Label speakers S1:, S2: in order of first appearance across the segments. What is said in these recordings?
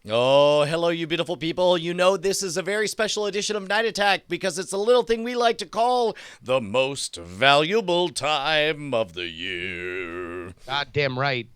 S1: Oh, hello, you beautiful people. You know, this is a very special edition of Night Attack because it's a little thing we like to call the most valuable time of the year.
S2: Goddamn right.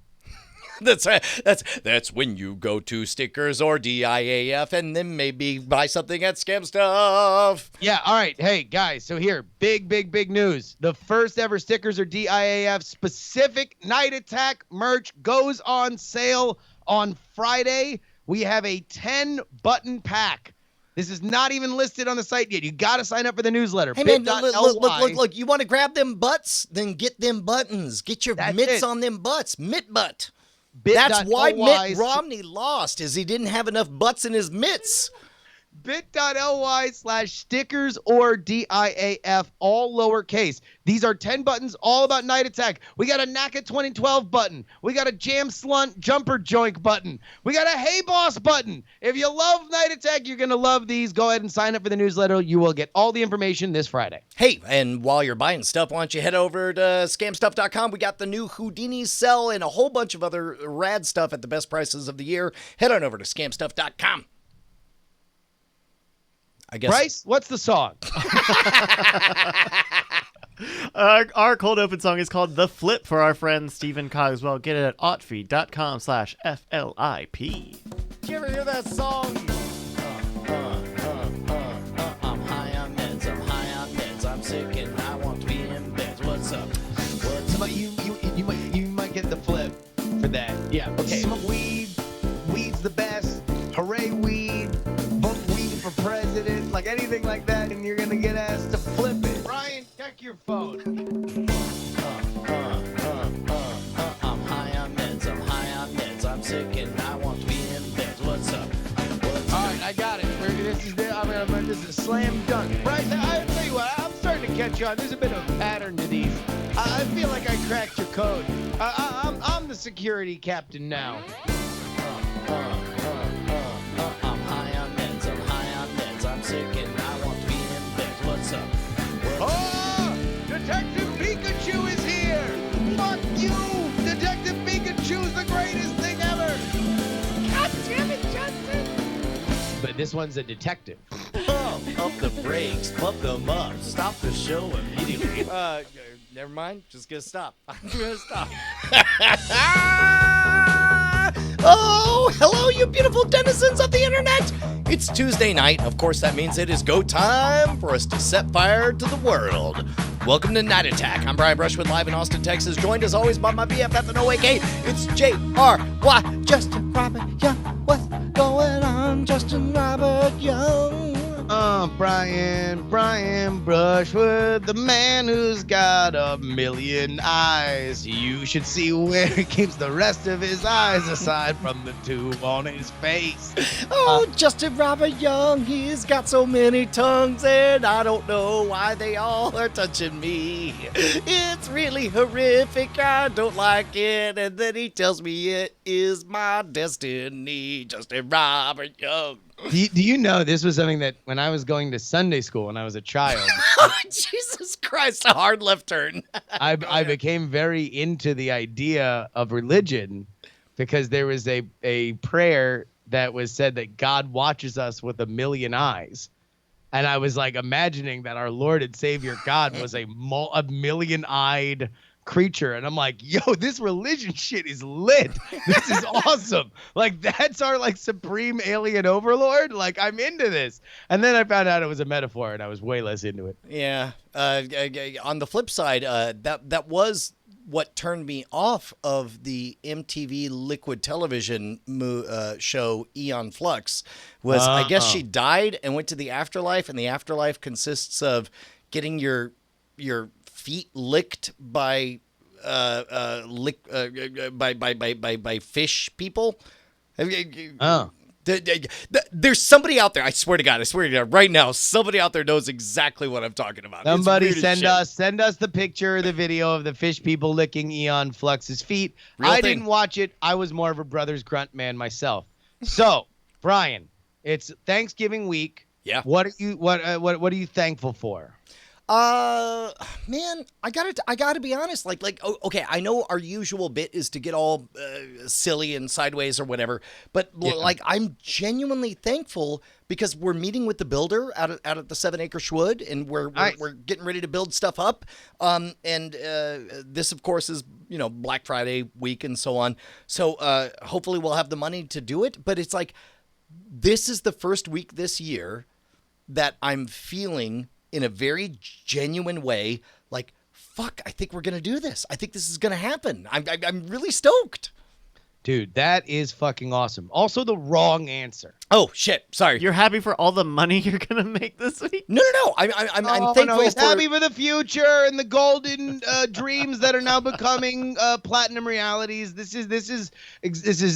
S1: That's when you go to Stickers or DIAF and then maybe buy something at Scam Stuff.
S2: Yeah, all right. Hey, guys, so here, big news. The first ever Stickers or DIAF specific Night Attack merch goes on sale on Friday. We have a 10-button pack. This is not even listed on the site yet. You got to sign up for the newsletter.
S1: Hey, man, look. You want to grab them butts? Then get them buttons. Get your mitts on them butts. Mitt butt. That's why Mitt Romney lost, is he didn't have enough butts in his mitts.
S2: bit.ly/stickers or DIAF, all lowercase. These are 10 buttons all about Night Attack. We got a NACA 2012 button. We got a Jam Slunt Jumper Joink button. We got a Hey Boss button. If you love Night Attack, you're going to love these. Go ahead and sign up for the newsletter. You will get all the information this Friday.
S1: Hey, and while you're buying stuff, why don't you head over to scamstuff.com. We got the new Houdini cell and a whole bunch of other rad stuff at the best prices of the year. Head on over to scamstuff.com. I guess.
S2: Bryce, what's the song?
S3: Our cold open song is called The Flip for our friend Stephen Cogswell. Get it at otfeed.com/FLIP.
S1: Did you ever hear that song? I'm high on meds, I'm sick and I want to be in bed. What's up?
S2: You might get the flip for that. Yeah. Okay. Smoke weed. Weed's the best. Hooray weed. Vote weed for president. Like anything like that, and you're gonna get asked to flip it. Brian, check your phone.
S1: I'm high on meds, I'm sick and I want to be in bed. What's up?
S2: All right, I got it. This is a slam dunk. Bryce, I tell you what, I'm starting to catch on. There's a bit of a pattern to these. I feel like I cracked your code. I'm the security captain now.
S1: I'm high on meds, I'm sick and I want to be in bed. What's up?
S2: Oh, Detective Pikachu is here. Fuck you. Detective Pikachu's the greatest thing ever. God damn it, Justin. But this one's a detective.
S1: Pump up the brakes, pump them up, stop the show immediately. Never mind, just gonna stop. I'm gonna stop. Oh, hello, you beautiful denizens of the internet. It's Tuesday night. Of course, that means it is go time for us to set fire to the world. Welcome to Night Attack. I'm Brian Brushwood, live in Austin, Texas, joined as always by my BFF and OAK. It's JRY, Justin Robert Young. What's going on, Justin Robert Young?
S2: Brian Brushwood, the man who's got a million eyes. You should see where he keeps the rest of his eyes aside from the two on his face.
S1: Oh, Justin Robert Young, he's got so many tongues, and I don't know why they all are touching me. It's really horrific, I don't like it, and then he tells me it is my destiny. Justin Robert Young.
S2: Do you know this was something that when I was going to Sunday school when I was a child,
S1: Jesus Christ, a hard left turn.
S2: I became very into the idea of religion because there was a prayer that was said that God watches us with a million eyes. And I was like imagining that our Lord and Savior God was a million-eyed creature, and I'm like, yo, this religion shit is lit. This is awesome. Like, that's our like supreme alien overlord. Like, I'm into this. And then I found out it was a metaphor, and I was way less into it.
S1: Yeah. On the flip side, that was what turned me off of the MTV Liquid Television show Aeon Flux. Was I guess she died and went to the afterlife, and the afterlife consists of getting your feet licked by fish people. There's somebody out there. I swear to God, right now, somebody out there knows exactly what I'm talking about.
S2: Somebody send us the picture, the video of the fish people licking Aeon Flux's feet. Didn't watch it. I was more of a Brothers Grunt man myself. So, Brian, it's Thanksgiving week.
S1: Yeah.
S2: What are you thankful for?
S1: Man, I gotta be honest. Okay, I know our usual bit is to get all silly and sideways or whatever, but like, I'm genuinely thankful because we're meeting with the builder out at the 7 Acre Schwood, and we're getting ready to build stuff up. And this, of course, is Black Friday week and so on. So hopefully we'll have the money to do it. But it's like, this is the first week this year that I'm feeling in a very genuine way, like, fuck, I think we're going to do this. I think this is going to happen. I'm really stoked.
S2: Dude, that is fucking awesome. Also the wrong answer.
S1: Oh, shit. Sorry.
S3: You're happy for all the money you're going to make this week?
S1: No. I'm thankful
S2: no, he's
S1: for...
S2: happy for the future and the golden dreams that are now becoming platinum realities. This is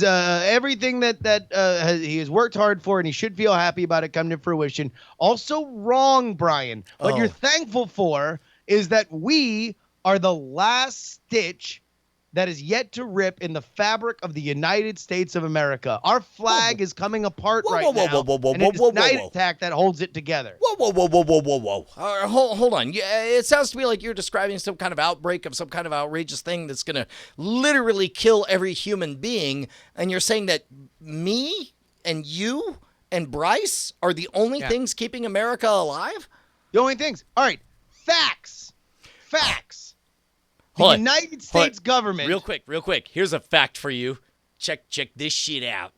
S2: everything that he has worked hard for, and he should feel happy about it coming to fruition. Also wrong, Brian. What you're thankful for is that we are the last stitch that is yet to rip in the fabric of the United States of America. Our flag is coming apart now. And it's Night Attack that holds it together.
S1: Whoa. Hold on. Yeah, it sounds to me like you're describing some kind of outbreak of some kind of outrageous thing that's going to literally kill every human being, and you're saying that me and you and Bryce are the only things keeping America alive?
S2: The only things. All right. Facts. The United States government.
S1: Real quick. Here's a fact for you. Check this shit out.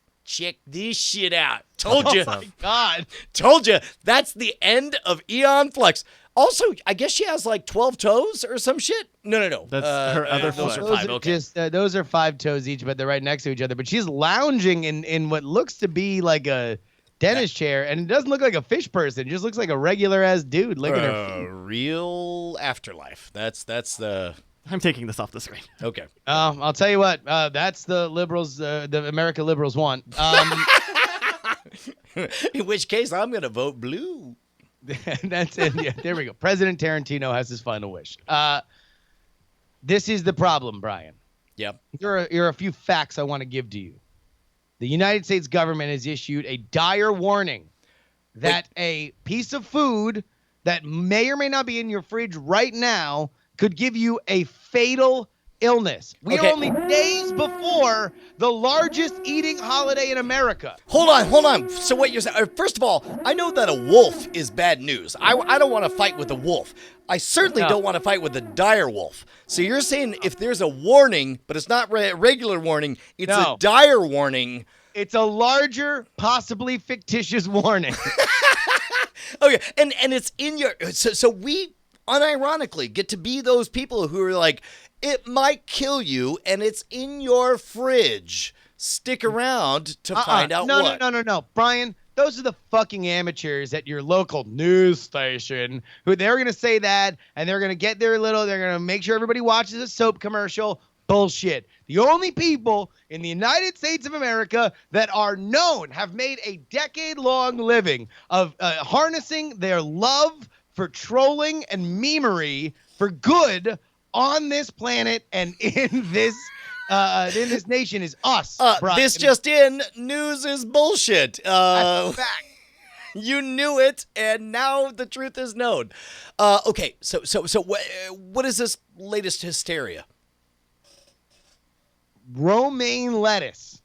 S1: Told you.
S2: Oh my God.
S1: Told you. That's the end of Eon Flux. Also, I guess she has like 12 toes or some shit. No.
S3: That's her other
S1: those
S3: foot.
S1: are 5. Okay.
S2: Those are 5 toes each, but they're right next to each other. But she's lounging in what looks to be like a dentist chair, and it doesn't look like a fish person. It just looks like a regular ass dude licking her feet.
S1: Real afterlife. That's the...
S3: I'm taking this off the screen.
S1: Okay.
S2: I'll tell you what. That's the liberals, the America liberals want.
S1: In which case, I'm going to vote blue.
S2: That's it. Yeah, there we go. President Tarantino has his final wish. This is the problem, Brian.
S1: Yep.
S2: Here are a few facts I want to give to you. The United States government has issued a dire warning that a piece of food that may or may not be in your fridge right now could give you a fatal illness. We are only days before the largest eating holiday in America.
S1: Hold on. So what you're saying, first of all, I know that a wolf is bad news. I don't want to fight with a wolf. I certainly don't want to fight with a dire wolf. So you're saying if there's a warning, but it's not a regular warning, it's a dire warning.
S2: It's a larger, possibly fictitious warning.
S1: Okay, and it's in your... So we... unironically get to be those people who are like, it might kill you and it's in your fridge. Stick around to find out what.
S2: No. Brian, those are the fucking amateurs at your local news station who they're going to say that, and they're going to get they're going to make sure everybody watches a soap commercial. Bullshit. The only people in the United States of America that are known have made a decade-long living of harnessing their love for trolling and memery for good on this planet and in this nation is us.
S1: This just in, news is bullshit.
S2: That's a fact.
S1: You knew it, and now the truth is known. Okay, so what is this latest hysteria?
S2: Romaine lettuce.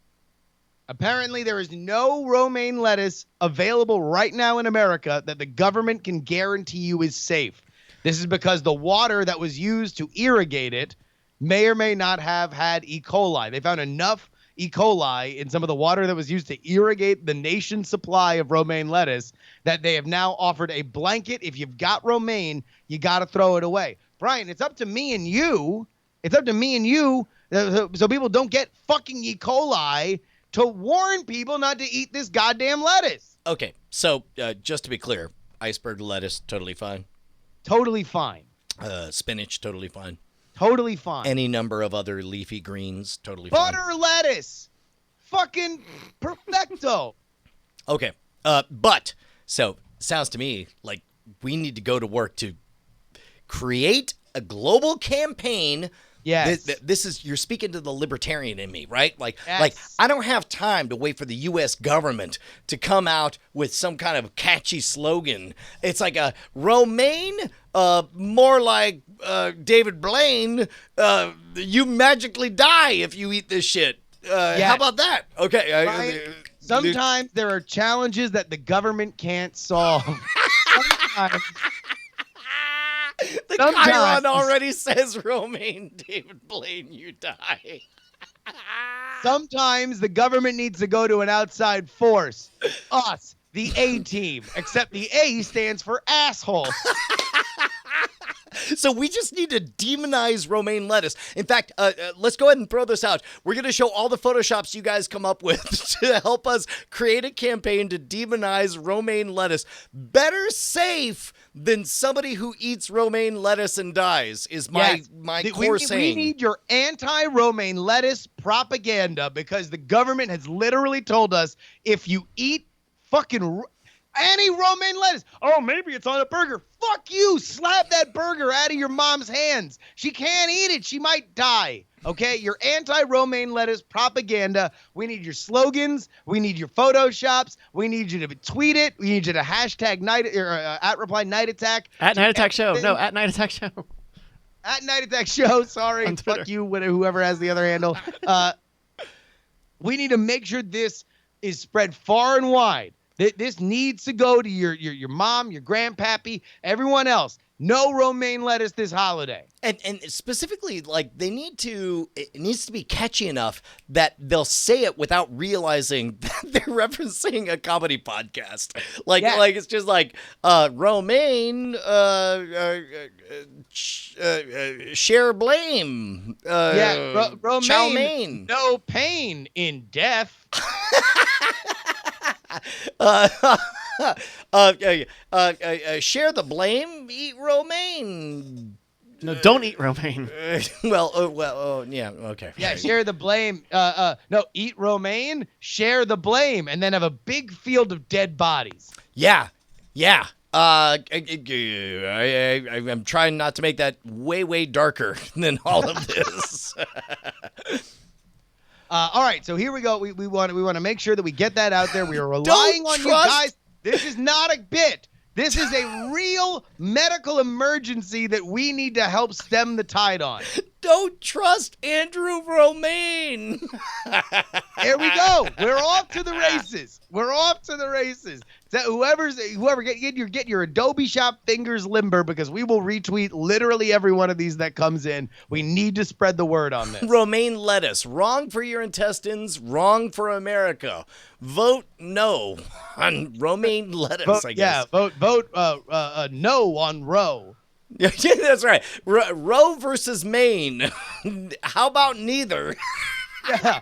S2: Apparently, there is no romaine lettuce available right now in America that the government can guarantee you is safe. This is because the water that was used to irrigate it may or may not have had E. coli. They found enough E. coli in some of the water that was used to irrigate the nation's supply of romaine lettuce that they have now offered a blanket. If you've got romaine, you got to throw it away. Brian, it's up to me and you. So people don't get fucking E. coli to warn people not to eat this goddamn lettuce.
S1: Okay, so just to be clear, iceberg lettuce, totally fine.
S2: Totally fine.
S1: Spinach, totally fine.
S2: Totally fine.
S1: Any number of other leafy greens, totally fine.
S2: Butter lettuce. Fucking perfecto.
S1: Okay, so sounds to me like we need to go to work to create a global campaign
S2: Yes.
S1: This is, you're speaking to the libertarian in me, right? Like
S2: Yes.
S1: I don't have time to wait for the U.S. government to come out with some kind of catchy slogan. It's like a Romaine, more like David Blaine. You magically die if you eat this shit. How about that? Okay.
S2: Right. Sometimes there are challenges that the government can't solve. Sometimes.
S1: The Chiron already says, Romaine, David Blaine, you die.
S2: Sometimes the government needs to go to an outside force. Us, the A team. Except the A stands for asshole.
S1: So we just need to demonize romaine lettuce. In fact, let's go ahead and throw this out. We're going to show all the Photoshops you guys come up with to help us create a campaign to demonize romaine lettuce. Better safe than somebody who eats romaine lettuce and dies is my core saying.
S2: We need your anti-romaine lettuce propaganda because the government has literally told us if you eat fucking any romaine lettuce, oh, maybe it's on a burger. Fuck you. Slap that burger out of your mom's hands. She can't eat it. She might die. Okay, your anti-romaine lettuce propaganda. We need your slogans. We need your Photoshops. We need you to tweet it. We need you to hashtag at reply night attack.
S3: At Night Attack Show. No, at Night Attack Show.
S2: At Night Attack Show. Sorry, fuck you. Whoever has the other handle. We need to make sure this is spread far and wide. This needs to go to your mom, your grandpappy, everyone else. No romaine lettuce this holiday.
S1: And specifically, like, it needs to be catchy enough that they'll say it without realizing that they're referencing a comedy podcast. Like it's just like, romaine, share blame.
S2: Romaine,
S1: chow mein.
S2: No pain in death.
S1: Share the blame, eat romaine.
S3: No, don't eat romaine.
S1: Yeah, okay.
S2: Yeah, share the blame. No, eat romaine, share the blame, and then have a big field of dead bodies.
S1: Yeah. I'm trying not to make that way darker than all of this.
S2: All right, so here we go. We want to make sure that we get that out there. We are relying on you guys. This is not a bit. This is a real medical emergency that we need to help stem the tide on.
S1: Don't trust Andrew Romaine.
S2: There we go. We're off to the races. So whoever get your Adobe Shop fingers limber because we will retweet literally every one of these that comes in. We need to spread the word on this.
S1: Romaine lettuce, wrong for your intestines, wrong for America. Vote no on romaine lettuce. I guess.
S2: Yeah, vote no on Roe.
S1: Yeah, that's right. Roe versus Maine. How about neither?
S2: Yeah.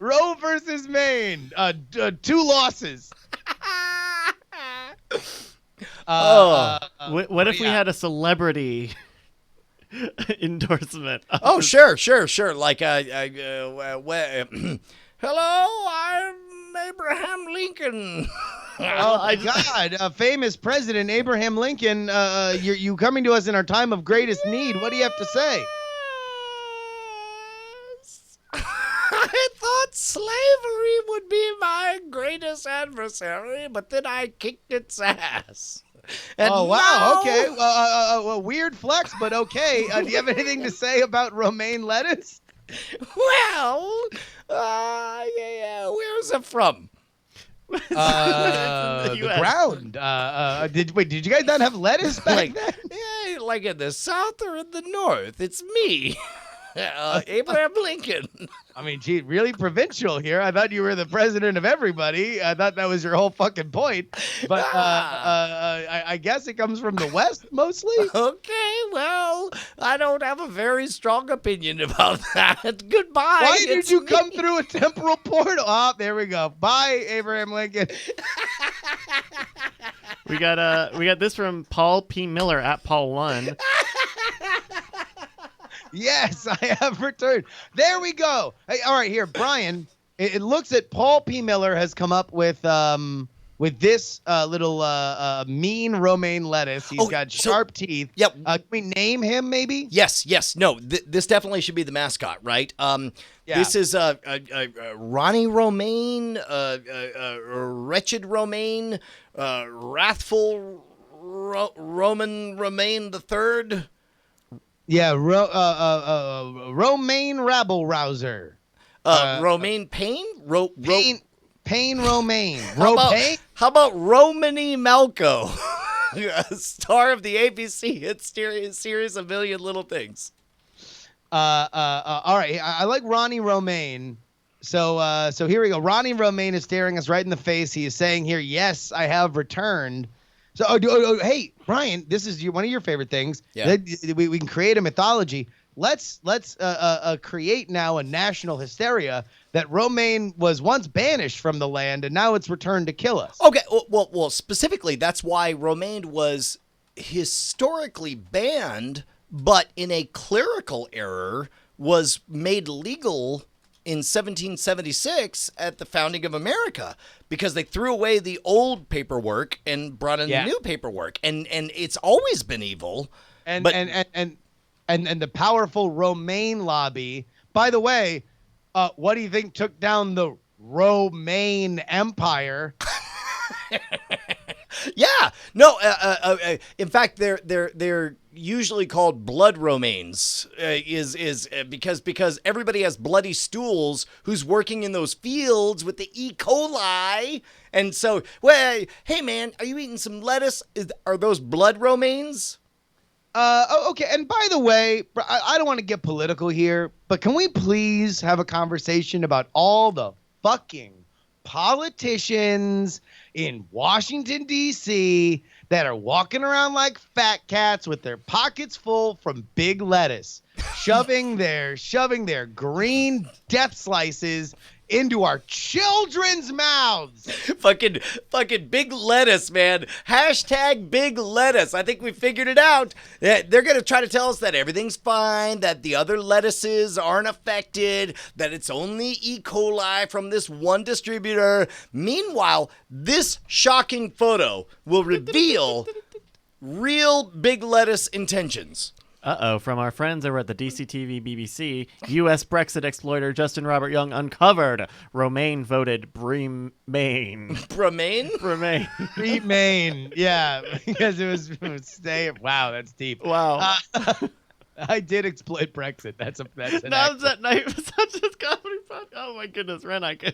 S2: Roe versus Maine. 2 losses.
S3: What if we had a celebrity endorsement?
S1: Sure. Like, hello, I'm Abraham Lincoln.
S2: Oh my God! Famous President Abraham Lincoln. You coming to us in our time of greatest need. What do you have to say?
S1: I thought slavery would be my greatest adversary, but then I kicked its ass. And
S2: oh wow! Okay, a weird flex, but okay. Do you have anything to say about romaine lettuce?
S1: Well, where's it from?
S2: The ground. Did you guys not have lettuce back then?
S1: Yeah, like in the south or in the north. It's me, Abraham Lincoln.
S2: I mean, gee, really provincial here. I thought you were the president of everybody. I thought that was your whole fucking point. But I guess it comes from the West mostly.
S1: Okay, well, I don't have a very strong opinion about that. Goodbye.
S2: Why did you come through a temporal portal? Oh, there we go. Bye, Abraham Lincoln.
S3: We got this from Paul P. Miller at Paul1.
S2: Yes, I have returned. There we go. Hey, all right, here, Brian. It looks that Paul P. Miller has come up with with this little mean romaine lettuce. He's got sharp teeth.
S1: Yep.
S2: Can we name him maybe?
S1: Yes. No, this definitely should be the mascot, right? This is Ronnie Romaine, Wretched Romaine, Wrathful Roman Romaine the Third.
S2: Yeah, Romaine Rabble Rouser.
S1: Romaine Payne?
S2: Payne Romaine.
S1: How about Romany Malco, star of the ABC hit series A Million Little Things?
S2: All right, I like Ronnie Romaine. So here we go. Ronnie Romaine is staring us right in the face. He is saying here, "Yes, I have returned." So, hey, Brian, this is one of your favorite things.
S1: Yeah.
S2: We can create a mythology. Let's create now a national hysteria that Romaine was once banished from the land and now it's returned to kill us.
S1: Okay, well, specifically, that's why Romaine was historically banned, but in a clerical error was made legal in 1776 at the founding of America, because they threw away the old paperwork and brought in the new paperwork, and it's always been evil.
S2: And the powerful Romaine lobby. By the way, what do you think took down the Romaine Empire?
S1: Yeah, no. In fact, they're usually called blood Romaines. Because everybody has bloody stools who's working in those fields with the E. coli, and so, well, hey man, are you eating some lettuce? Are those blood Romaines?
S2: Okay. And by the way, I don't want to get political here, but can we please have a conversation about all the fucking politicians in Washington, D.C. that are walking around like fat cats with their pockets full from big lettuce, shoving their green death slices into our children's mouths.
S1: Fucking big lettuce, man. Hashtag big lettuce. I think we figured it out. They're going to try to tell us that everything's fine, that the other lettuces aren't affected, that it's only E. coli from this one distributor. Meanwhile, this shocking photo will reveal real big lettuce intentions.
S3: From our friends over at the DCTV BBC, U.S. Brexit exploiter Justin Robert Young uncovered Romaine voted Bremain.
S2: Bremain, yeah, because it was stay. Wow, that's deep.
S3: Wow.
S2: I did exploit Brexit. That's an
S3: that night was such a comedy fun. Oh my goodness, Ren, I go.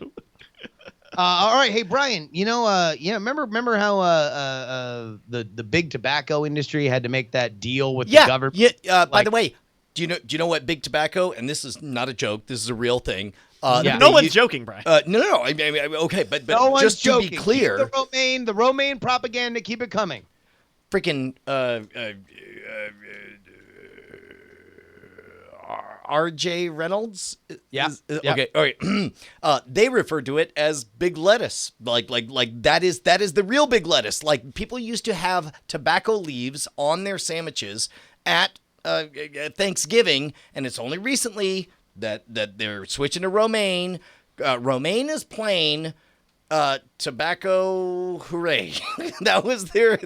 S2: All right, hey Brian, remember how the big tobacco industry had to make that deal with the government?
S1: Yeah. By the way, do you know what big tobacco? And this is not a joke. This is a real thing.
S3: No one's joking, Brian.
S1: No. I mean, okay, but
S2: no one's
S1: just
S2: joking.
S1: To be clear,
S2: keep the Romaine propaganda, keep it coming.
S1: Freaking R.J. Reynolds?
S2: Yeah.
S1: Okay. All right. They refer to it as big lettuce. Like that is the real big lettuce. Like, people used to have tobacco leaves on their sandwiches at Thanksgiving, and it's only recently that they're switching to romaine. Romaine is plain. Tobacco, hooray! That was their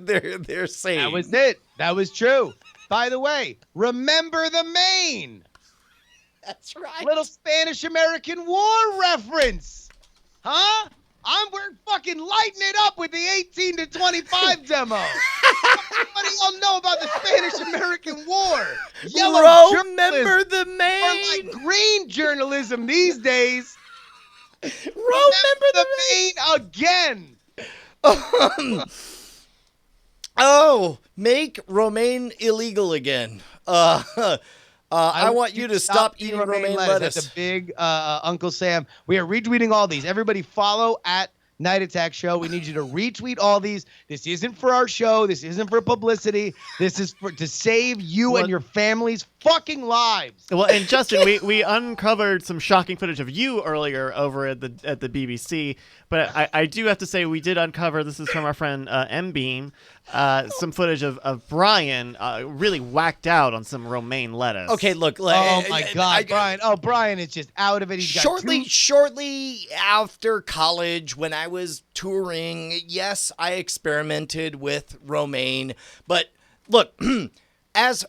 S1: saying.
S2: That was it. That was true. By the way, remember the Maine.
S1: That's right.
S2: Little Spanish-American War reference. Huh? We're fucking lighting it up with the 18 to 25 demo. What do y'all know about the Spanish-American War?
S1: Remember the Maine.
S2: Or like green journalism these days.
S1: Remember
S2: the Maine again.
S1: Make romaine illegal again. I want you to stop eating romaine lettuce.
S2: That's a big Uncle Sam. We are retweeting all these. Everybody follow at Night Attack Show. We need you to retweet all these. This isn't for our show. This isn't for publicity. This is to save you and your family's fucking lives.
S3: Well, and Justin, we uncovered some shocking footage of you earlier over at the BBC, but I do have to say we did uncover, this is from our friend M Bean, some footage of Brian really whacked out on some romaine lettuce.
S1: Okay, look.
S2: Oh my God, Brian! Oh, Brian is just out of it. He's
S1: shortly after college, when I was touring, yes, I experimented with Romaine. But look, as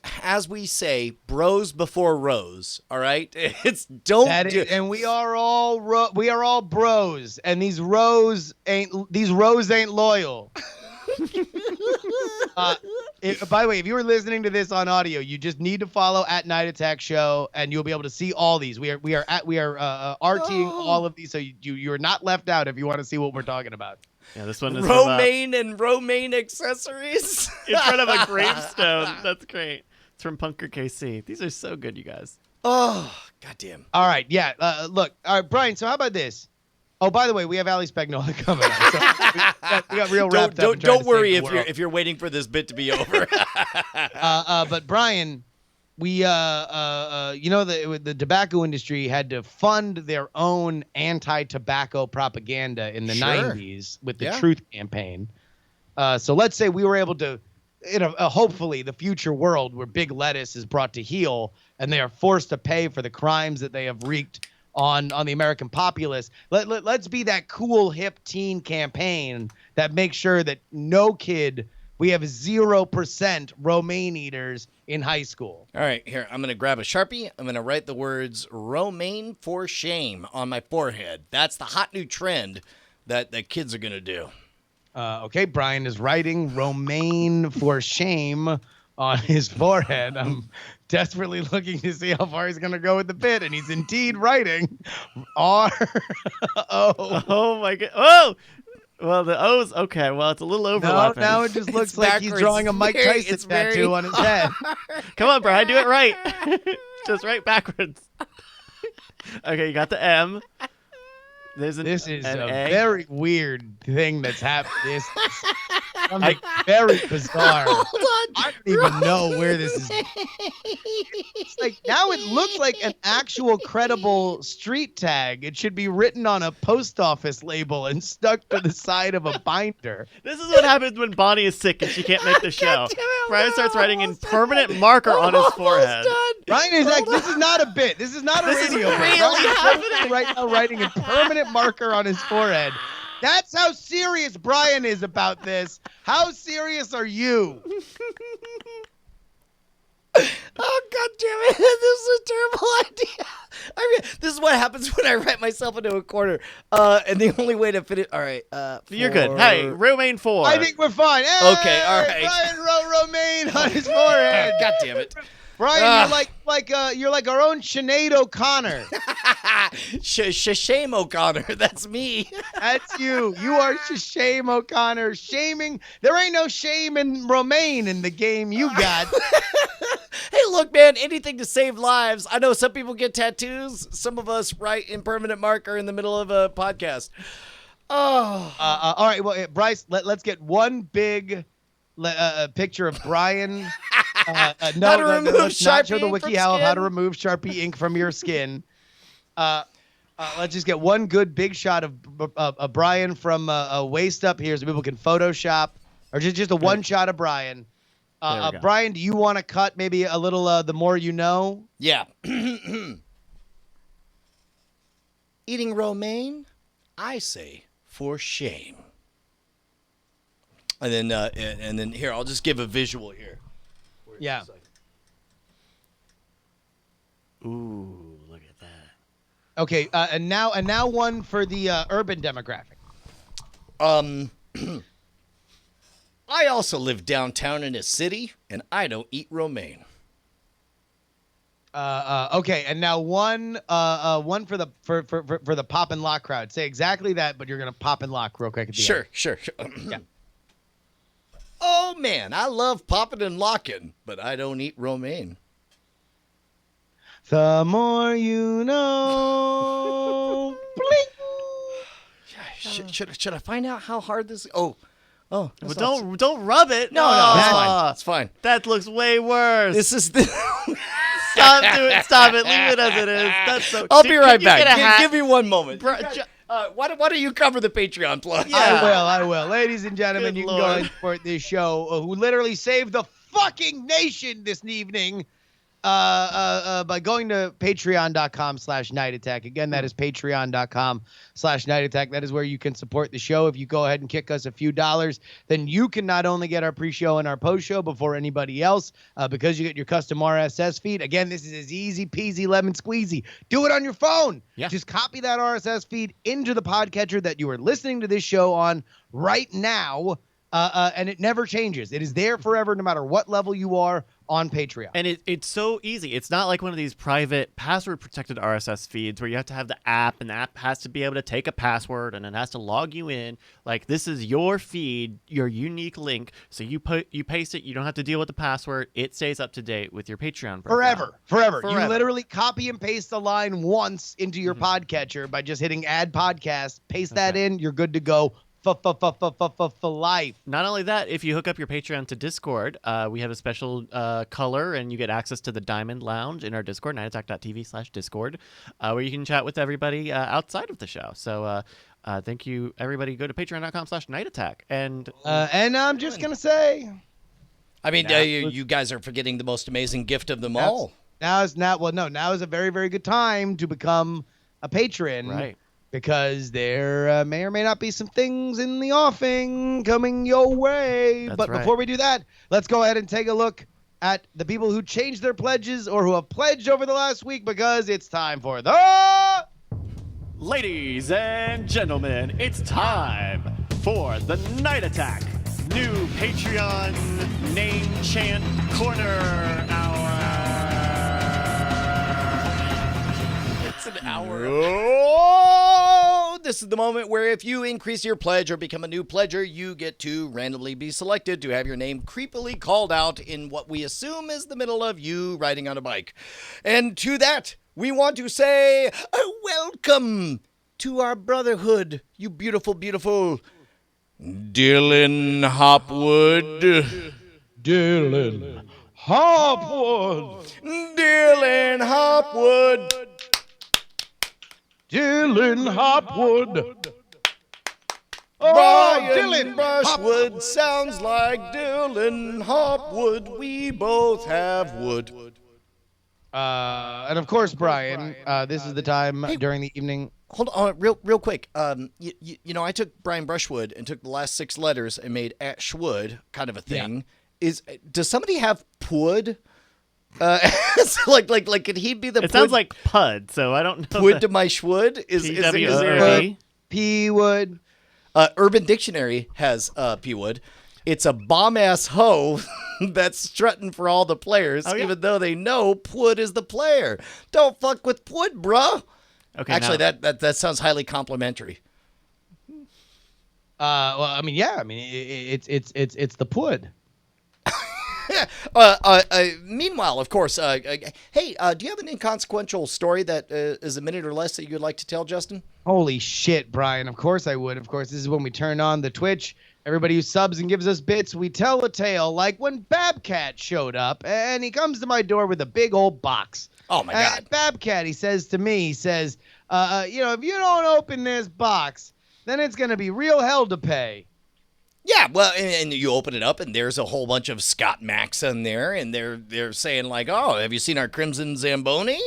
S1: we say, bros before rose. All right, it's
S2: and we are all bros, and these rows ain't loyal. By the way, if you were listening to this on audio, you just need to follow at Night Attack Show, and you'll be able to see all these. We are RTing all of these, so you're not left out if you want to see what we're talking about.
S3: Yeah, this one is
S1: Romaine and Romaine accessories
S3: in front of a gravestone. That's great. It's from Punker KC. These are so good, you guys.
S1: Oh, goddamn.
S2: All right, yeah. Look, all right, Brian. So how about this? Oh, by the way, we have Ali Spagnola coming up. So we got real wrapped up.
S1: Don't worry if you're waiting for this bit to be over.
S2: But Brian, we the tobacco industry had to fund their own anti-tobacco propaganda in the 90s with the Truth Campaign. So let's say we were able to, hopefully the future world where Big Lettuce is brought to heel and they are forced to pay for the crimes that they have wreaked on the American populace. Let's be that cool hip teen campaign that makes sure that we have 0% romaine eaters in high school.
S1: All right, here, I'm going to grab a Sharpie. I'm going to write the words Romaine for shame on my forehead. That's the hot new trend that kids are going to do.
S2: Okay, Brian is writing Romaine for shame on his forehead. I'm desperately looking to see how far he's going to go with the bit, and he's indeed writing R-O.
S3: Oh, my God. Oh! Well, the O's, okay. Well, it's a little overlapping.
S2: Now it just looks like he's drawing a Mike Tyson tattoo on his head.
S3: Come on, Brian, do it right. Just right backwards. Okay, you got the M. This is
S2: a
S3: A.
S2: very weird thing that's happened. This is something very bizarre.
S1: Hold on.
S2: I don't even know where this is. It's like now it looks like an actual credible street tag. It should be written on a post office label and stuck to the side of a binder.
S3: This is what happens when Bonnie is sick and she can't make the show. Brian starts writing in permanent marker on his forehead.
S2: Brian is like, this is not a bit. This is not a radio bit.
S3: Really happening
S2: right now, writing in permanent marker on his forehead. That's how serious Brian is about this. How serious are you?
S1: Oh, God damn it. This is a terrible idea. I mean, this is what happens when I write myself into a corner. And the only way to fit it. All right.
S3: You're good. Hey, Romaine 4.
S2: I think we're fine. Hey,
S1: okay, all right.
S2: Brian wrote Romaine on his forehead.
S1: God damn it.
S2: Brian, you're like our own Sinead O'Connor.
S1: Shame O'Connor. That's me.
S2: That's you. You are Shame O'Connor. Shaming. There ain't no shame in Romaine in the game you got.
S1: Hey, look, man, anything to save lives. I know some people get tattoos. Some of us write in permanent marker in the middle of a podcast. Oh.
S2: All right. Well, Bryce, let's get one big picture of Brian.
S1: How to remove
S2: let's not show the
S1: Sharpie
S2: wiki
S1: from
S2: how
S1: skin?
S2: to remove Sharpie ink from your skin. Let's just get one good big shot of Brian from waist up here so people can Photoshop, or just a one shot of Brian. Brian, do you want to cut maybe a little the more you know?
S1: Yeah. Eating romaine, I say for shame. And then here, I'll just give a visual here.
S2: Yeah.
S3: Ooh, look at that.
S2: Okay, and now one for the urban demographic.
S1: I also live downtown in a city, and I don't eat romaine.
S2: Okay, and now one for the pop and lock crowd. Say exactly that, but you're gonna pop and lock real quick at the end.
S1: Sure.
S2: Yeah.
S1: Oh man, I love popping and locking, but I don't eat romaine.
S2: The more you know.
S1: Should I find out how hard this? Oh.
S3: Well, don't rub it.
S1: No, it's fine. It's fine.
S3: That looks way worse.
S1: This is the.
S3: Stop it. Leave it as it is. That's so.
S1: I'll be right back. Give me one moment. Why don't you cover the Patreon plug?
S3: Yeah.
S2: I will. Ladies and gentlemen,
S3: Good
S2: you can go and support this show, who literally saved the fucking nation this evening. by going to patreon.com/Night Attack. Again, that is patreon.com/Night Attack. That is where you can support the show. If you go ahead and kick us a few dollars, then you can not only get our pre-show and our post-show before anybody else, because you get your custom RSS feed. Again, this is as easy peasy lemon squeezy. Do it on your phone.
S1: Yeah.
S2: Just copy that RSS feed into the podcatcher that you are listening to this show on right now, and it never changes. It is there forever, no matter what level you are on Patreon.
S3: And it's so easy. It's not like one of these private password-protected RSS feeds where you have to have the app, and the app has to be able to take a password, and it has to log you in. Like, this is your feed, your unique link. So you paste it. You don't have to deal with the password. It stays up to date with your Patreon profile.
S2: Forever. You literally copy and paste the line once into your podcatcher by just hitting add podcast, paste that in, you're good to go. For life.
S3: Not only that, if you hook up your Patreon to Discord, we have a special color, and you get access to the Diamond Lounge in our Discord, nightattack.tv/Discord, where you can chat with everybody outside of the show. So thank you, everybody. Go to patreon.com/nightattack. And
S2: I'm just going to say,
S1: I mean, you guys are forgetting the most amazing gift of them all.
S2: Now is a very, very good time to become a patron.
S3: Right.
S2: Because there may or may not be some things in the offing coming your way.
S3: That's
S2: but
S3: right.
S2: before we do that, let's go ahead and take a look at the people who changed their pledges or who have pledged over the last week, because it's time for the...
S3: Ladies and gentlemen, it's time for the Night Attack new Patreon name chant corner hour.
S1: It's an hour. Oh, this is the moment where if you increase your pledge or become a new pledger, you get to randomly be selected to have your name creepily called out in what we assume is the middle of you riding on a bike. And to that, we want to say welcome to our brotherhood, you beautiful, beautiful Dylan Hopwood.
S2: Dylan Hopwood.
S1: Dylan Hopwood.
S2: Dylan Hopwood.
S1: Brian
S2: Dylan
S1: Brushwood sounds like Dylan Hopwood. We both have wood.
S2: And of course, Brian, this is the time during the evening.
S1: Hold on, real quick. You know, I took Brian Brushwood and took the last 6 letters and made Ashwood kind of a thing. Yeah. Does somebody have Pwood? Like, could he be the?
S3: It sounds like Pud, so I don't know.
S1: Pwood to my Schwood is
S3: P-W-O-O-D?
S2: P Wood.
S1: Urban Dictionary has P Wood. It's a bomb ass hoe that's strutting for all the players, even though they know Pwood is the player. Don't fuck with Pwood, bruh.
S3: Okay.
S1: Actually, that sounds highly complimentary.
S2: Well, I mean, yeah. I mean, it's the Pwood.
S1: Meanwhile, of course, hey, do you have an inconsequential story that is a minute or less that you'd like to tell, Justin?
S2: Holy shit, Brian. Of course I would. Of course, this is when we turn on the Twitch. Everybody who subs and gives us bits, we tell a tale, like when Babcat showed up, and he comes to my door with a big old box.
S1: Oh, my God.
S2: Babcat, he says to me, if you don't open this box, then it's going to be real hell to pay.
S1: Yeah, well, and you open it up, and there's a whole bunch of Scott Max in there, and they're saying, like, oh, have you seen our Crimson Zamboni?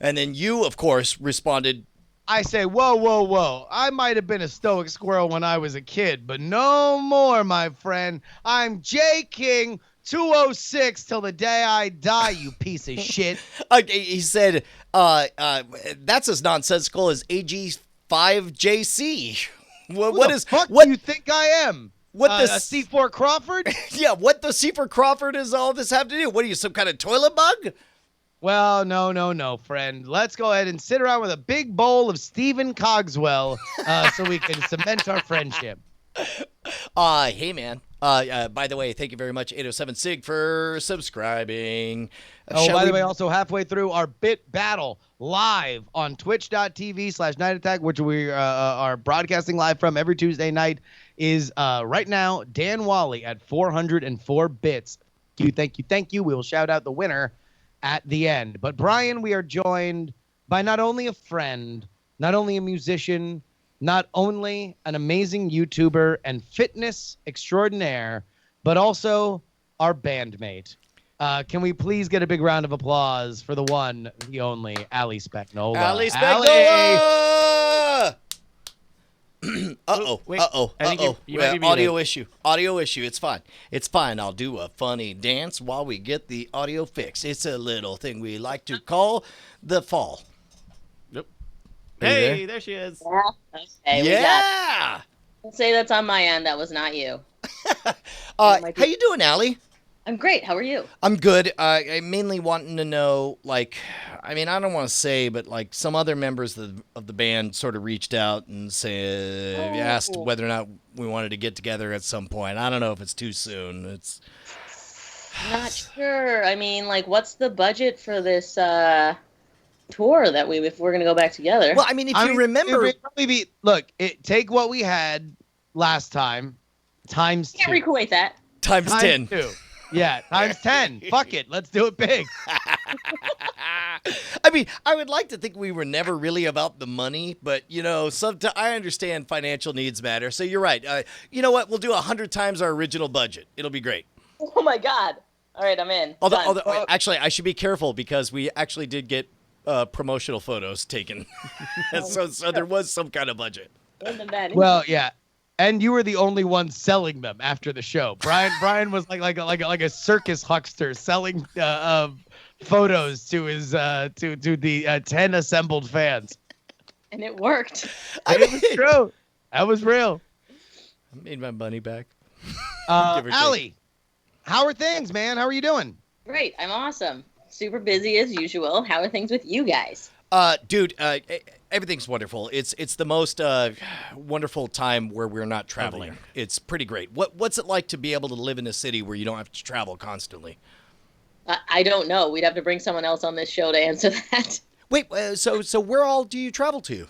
S1: And then you, of course, responded,
S2: I say, whoa. I might have been a stoic squirrel when I was a kid, but no more, my friend. I'm J. King 206 till the day I die, you piece of shit.
S1: He said, that's as nonsensical as AG5JC. What
S2: do you think I am?
S1: What
S2: a C4 Crawford?
S1: Yeah, what the C4 Crawford does all this have to do? What are you, some kind of toilet bug?
S2: Well, no, friend. Let's go ahead and sit around with a big bowl of Stephen Cogswell so we can cement our friendship.
S1: Hey, man. By the way, thank you very much, 807 Sig, for subscribing.
S2: By the way, also halfway through our bit battle live on twitch.tv/Night Attack, which we are broadcasting live from every Tuesday night, is right now Dan Wally at 404 bits. Thank you. We will shout out the winner at the end. But Brian, we are joined by not only a friend, not only a musician, not only an amazing YouTuber and fitness extraordinaire, but also our bandmate. Can we please get a big round of applause for the one, the only, Ali Spagnola?
S1: Ali
S2: Ali!
S1: Spagnola! Uh-oh.
S3: Wait,
S1: Uh-oh.
S3: I think
S1: Uh-oh.
S3: you might be muted.
S1: Audio issue. Audio issue. It's fine. It's fine. I'll do a funny dance while we get the audio fixed. It's a little thing we like to call the fall.
S3: Nope.
S1: Are you
S3: Hey, there she is.
S4: Yeah. Okay. We got.
S1: Yeah.
S4: Let's say that's on my end. That was not you.
S1: How you doing, Allie?
S4: I'm great. How are you?
S1: I'm good. I'm mainly wanting to know, like, I mean, I don't want to say, but like some other members of the band sort of reached out and asked whether or not we wanted to get together at some point. I don't know if it's too soon. It's
S4: Not sure. I mean, like, what's the budget for this tour that if we're gonna go back together?
S1: well, I mean, if you remember,
S2: it would probably be, look, take what we had last time times
S4: Can't
S2: 2.
S4: recreate that.
S1: times 10.
S2: 2. Yeah, times 10. Fuck it. Let's do it big.
S1: I mean, I would like to think we were never really about the money, but you know, sometimes I understand financial needs matter. So you're right. You know what? We'll do 100 times our original budget. It'll be great.
S4: Oh my God. All right, I'm in. Done.
S1: Although actually, I should be careful because we actually did get promotional photos taken, so there was some kind of budget.
S4: In the bed.
S2: Well, yeah. And you were the only one selling them after the show. Brian was like a circus huckster selling photos to his to the 10 assembled fans.
S4: And it worked.
S2: It was true. That was real.
S1: I made my money back.
S2: Allie, how are things, man? How are you doing?
S4: Great. I'm awesome. Super busy as usual. How are things with you guys?
S1: Dude, everything's wonderful. It's the most wonderful time where we're not traveling. It's pretty great. What's it like to be able to live in a city where you don't have to travel constantly?
S4: I don't know. We'd have to bring someone else on this show to answer that.
S1: Wait, so where all do you travel to?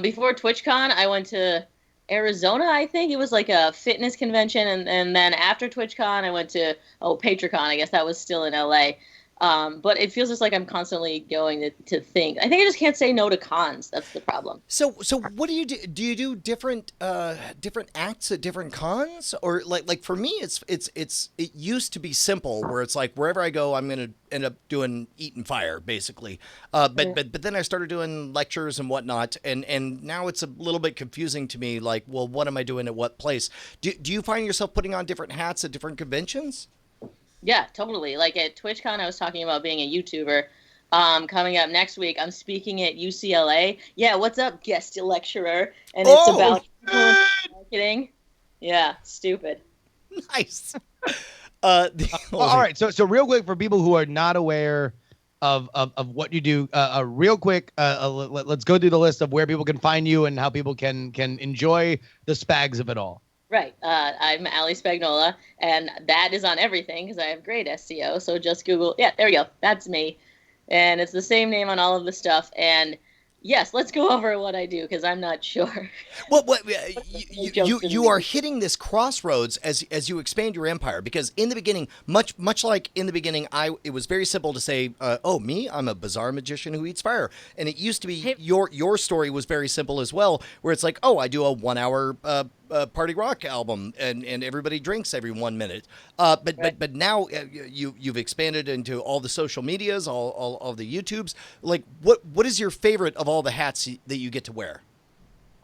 S4: Before TwitchCon, I went to Arizona, I think. It was like a fitness convention. And then after TwitchCon, I went to, PatriCon. I guess that was still in LA. But it feels just like I'm constantly going to think. I think I just can't say no to cons. That's the problem.
S1: So what do you do? Do you do different acts at different cons, or like for me, it used to be simple where it's like wherever I go, I'm gonna end up doing Eat and Fire basically. But then I started doing lectures and whatnot, and now it's a little bit confusing to me. Like, well, what am I doing at what place? Do you find yourself putting on different hats at different conventions?
S4: Yeah, totally. Like at TwitchCon, I was talking about being a YouTuber. Coming up next week, I'm speaking at UCLA. Yeah, what's up, guest lecturer? And it's about marketing. Yeah, stupid.
S1: Nice.
S2: All right, so real quick for people who are not aware of what you do, real quick, let's go through the list of where people can find you and how people can enjoy the spags of it all.
S4: Right. I'm Ali Spagnola, and that is on everything because I have great SEO. So just Google. Yeah, there we go. That's me. And it's the same name on all of the stuff. And yes, let's go over what I do because I'm not sure.
S1: What you are hitting this crossroads as you expand your empire, because in the beginning, much like in the beginning, it was very simple to say, me, I'm a bizarre magician who eats fire, and it used to be your story was very simple as well, where it's like, I do a 1 hour party rock album and everybody drinks every 1 minute. But now you've expanded into all the social medias, all the YouTubes. Like what is your favorite of all the hats that you get to wear?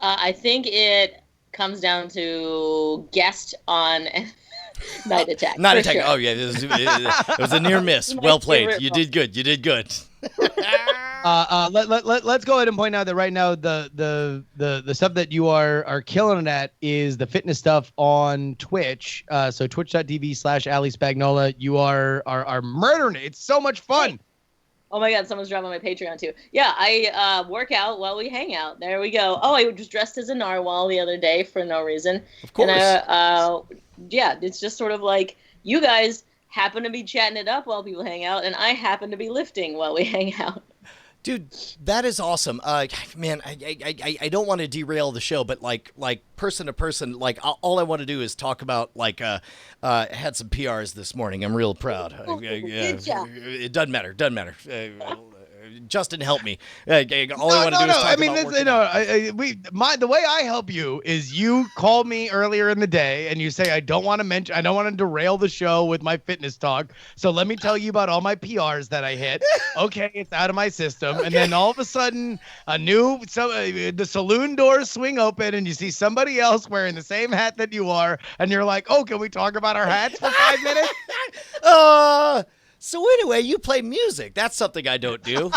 S4: I think it comes down to guest on Night Attack.
S1: Night Attack.
S4: Sure.
S1: Oh yeah, it was a near miss. Well played. You did good.
S2: Let's go ahead and point out that right now the stuff that you are killing it at is the fitness stuff on Twitch. So twitch.tv/Ali Spagnola. You are murdering it. It's so much fun.
S4: Oh my God, someone's dropping my Patreon too. Yeah, I work out while we hang out. There we go. Oh, I was dressed as a narwhal the other day for no reason.
S1: Of course.
S4: And yeah, it's just sort of like you guys happen to be chatting it up while people hang out, and I happen to be lifting while we hang out.
S1: Dude, that is awesome. Man, I don't want to derail the show, but like person to person, like all I want to do is talk about had some PRs this morning. I'm real proud.
S4: Good job.
S1: It doesn't matter. Justin, help me. All I want to do is talk about working out.
S2: The way I help you is you call me earlier in the day and you say I don't want to derail the show with my fitness talk. So let me tell you about all my PRs that I hit. Okay, it's out of my system, and then all of a sudden the saloon doors swing open and you see somebody else wearing the same hat that you are, and you're like, "Oh, can we talk about our hats for 5 minutes?"
S1: So anyway, you play music. That's something I don't do.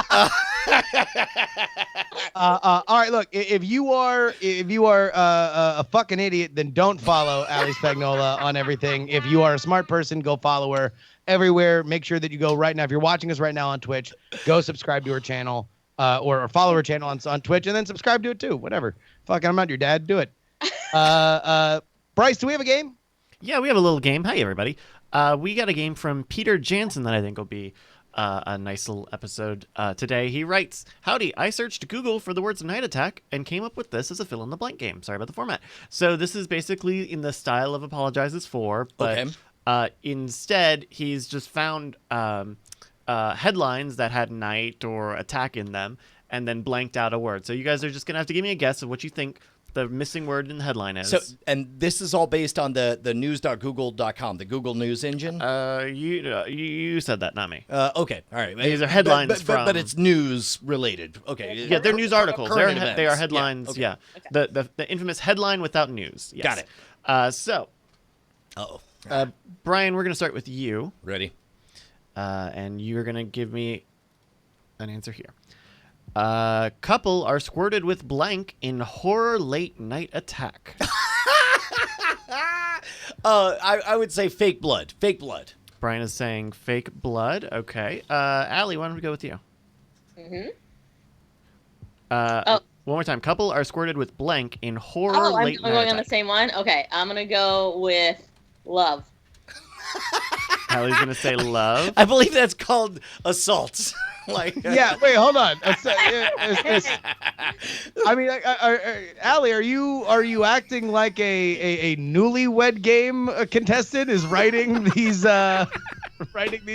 S2: All right, look. If you are a fucking idiot, then don't follow Ali Spagnola on everything. If you are a smart person, go follow her everywhere. Make sure that you go right now. If you're watching us right now on Twitch, go subscribe to her channel, or follow her channel on Twitch, and then subscribe to it too. Whatever. Fuck, I'm not your dad. Do it. Bryce, do we have a game?
S3: Yeah, we have a little game. Hi, everybody. We got a game from Peter Jansen that I think will be a nice little episode today. He writes, "Howdy, I searched Google for the words Night Attack and came up with this as a fill-in-the-blank game. Sorry about the format." So this is basically in the style of Apologizes For, but instead he's just found headlines that had night or attack in them and then blanked out a word. So you guys are just going to have to give me a guess of what you think the missing word in the headline is.
S1: So, and this is all based on the news.google.com, the Google News engine?
S3: You said that, not me.
S1: Okay, all right.
S3: These are headlines
S1: but it's news related. Okay.
S3: Yeah, they're news articles. They are headlines.
S1: Yeah.
S3: Okay. The infamous headline without news. Yes.
S1: Got it.
S3: Brian, we're going to start with you.
S1: Ready?
S3: And you're going to give me an answer here. Couple are squirted with blank in horror late night attack.
S1: I would say fake blood. Fake blood.
S3: Brian is saying fake blood. Okay. Allie, why don't we go with you?
S4: Mm-hmm.
S3: One more time. Couple are squirted with blank in horror late night
S4: I'm going
S3: attack.
S4: on the same one? Okay, I'm going to go with love.
S3: Allie's going to say love.
S1: I believe that's called assault.
S2: Yeah, wait, hold on. I mean, Allie, are you acting like a newlywed game contestant is writing these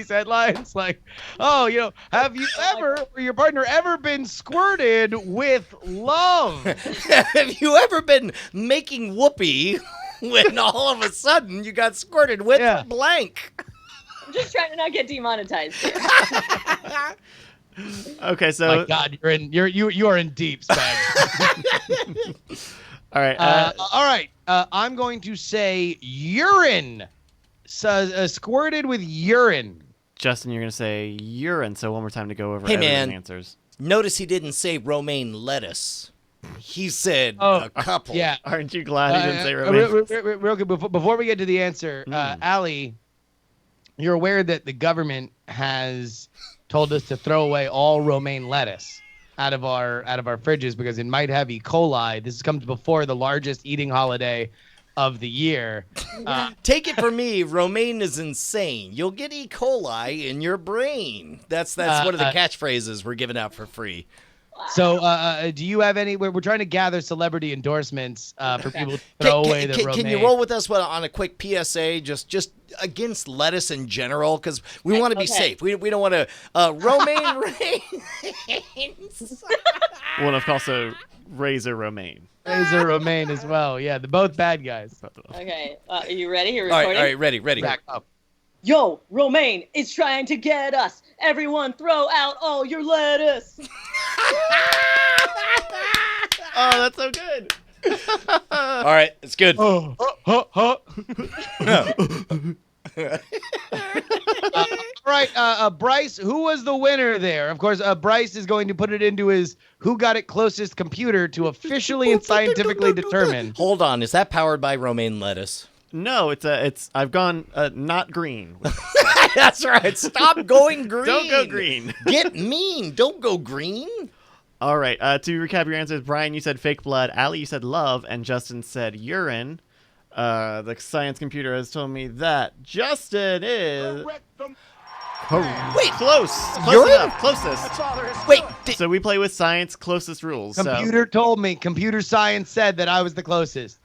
S2: headlines? Like, oh, have you ever or your partner ever been squirted with love?
S1: Have you ever been making whoopee when all of a sudden you got squirted with blank?
S4: I'm just trying to not get demonetized here.
S3: Okay, so
S2: my God, you are in deep, Spag.
S3: All right.
S2: All right. I'm going to say urine. Squirted with urine.
S3: Justin, you're going to say urine. So one more time to go over
S1: everyone's
S3: answers.
S1: Notice he didn't say romaine lettuce. He said a couple.
S2: Yeah.
S3: Aren't you glad he didn't say romaine?
S2: Real good. Before we get to the answer, Allie, you're aware that the government has told us to throw away all romaine lettuce out of our fridges because it might have E. coli. This comes before the largest eating holiday of the year.
S1: Take it from me, romaine is insane. You'll get E. coli in your brain. That's one of the catchphrases we're giving out for free.
S2: So, do you have any? We're trying to gather celebrity endorsements for people to throw away the romaine.
S1: Can you roll with us on a quick PSA, just against lettuce in general, because we want to be safe. We don't want to romaine rains.
S3: One of also Razor Romaine.
S2: Razor Romaine as well. Yeah, they're both bad guys.
S4: Okay, are you ready? You're
S1: All
S4: recording?
S1: right, ready.
S2: Back up.
S4: Yo, Romaine is trying to get us. Everyone throw out all your lettuce.
S3: Oh, that's so good.
S1: All right, it's good.
S2: All right, Bryce, who was the winner there? Of course, Bryce is going to put it into his who got it closest computer to officially and scientifically determine.
S1: Hold on, is that powered by romaine lettuce?
S3: No, I've gone not green.
S1: That's right. Stop going green.
S3: Don't go green.
S1: Get mean. Don't go green.
S3: All right. To recap your answers, Brian, you said fake blood. Allie, you said love, and Justin said urine. The science computer has told me that Justin is.
S1: Wait,
S3: close
S1: urine?
S3: enough. Closest.
S1: Wait.
S3: So we play with science closest rules.
S2: Computer told me. Computer science said that I was the closest.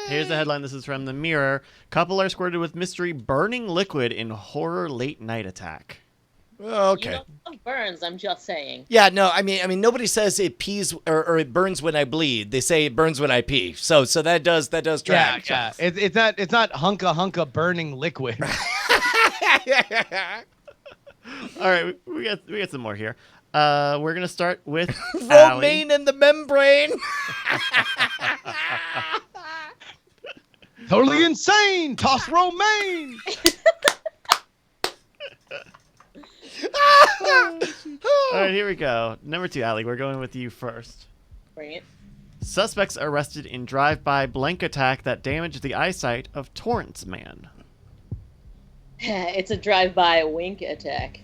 S3: Here's the headline. This is from the Mirror. Couple are squirted with mystery burning liquid in horror late night attack.
S1: Okay.
S4: You know, love burns. I'm just saying.
S1: Yeah, no, I mean, nobody says it pees or it burns when I bleed. They say it burns when I pee. So that does track.
S2: Yeah. It's not hunka burning liquid.
S3: All right, we got some more here. We're gonna start with
S1: Romaine and the membrane.
S2: Totally insane. Toss Romaine.
S3: All right, here we go. Number 2, Allie. We're going with you first.
S4: Bring it.
S3: Suspects arrested in drive-by blank attack that damaged the eyesight of Torrance man.
S4: It's a drive-by wink attack.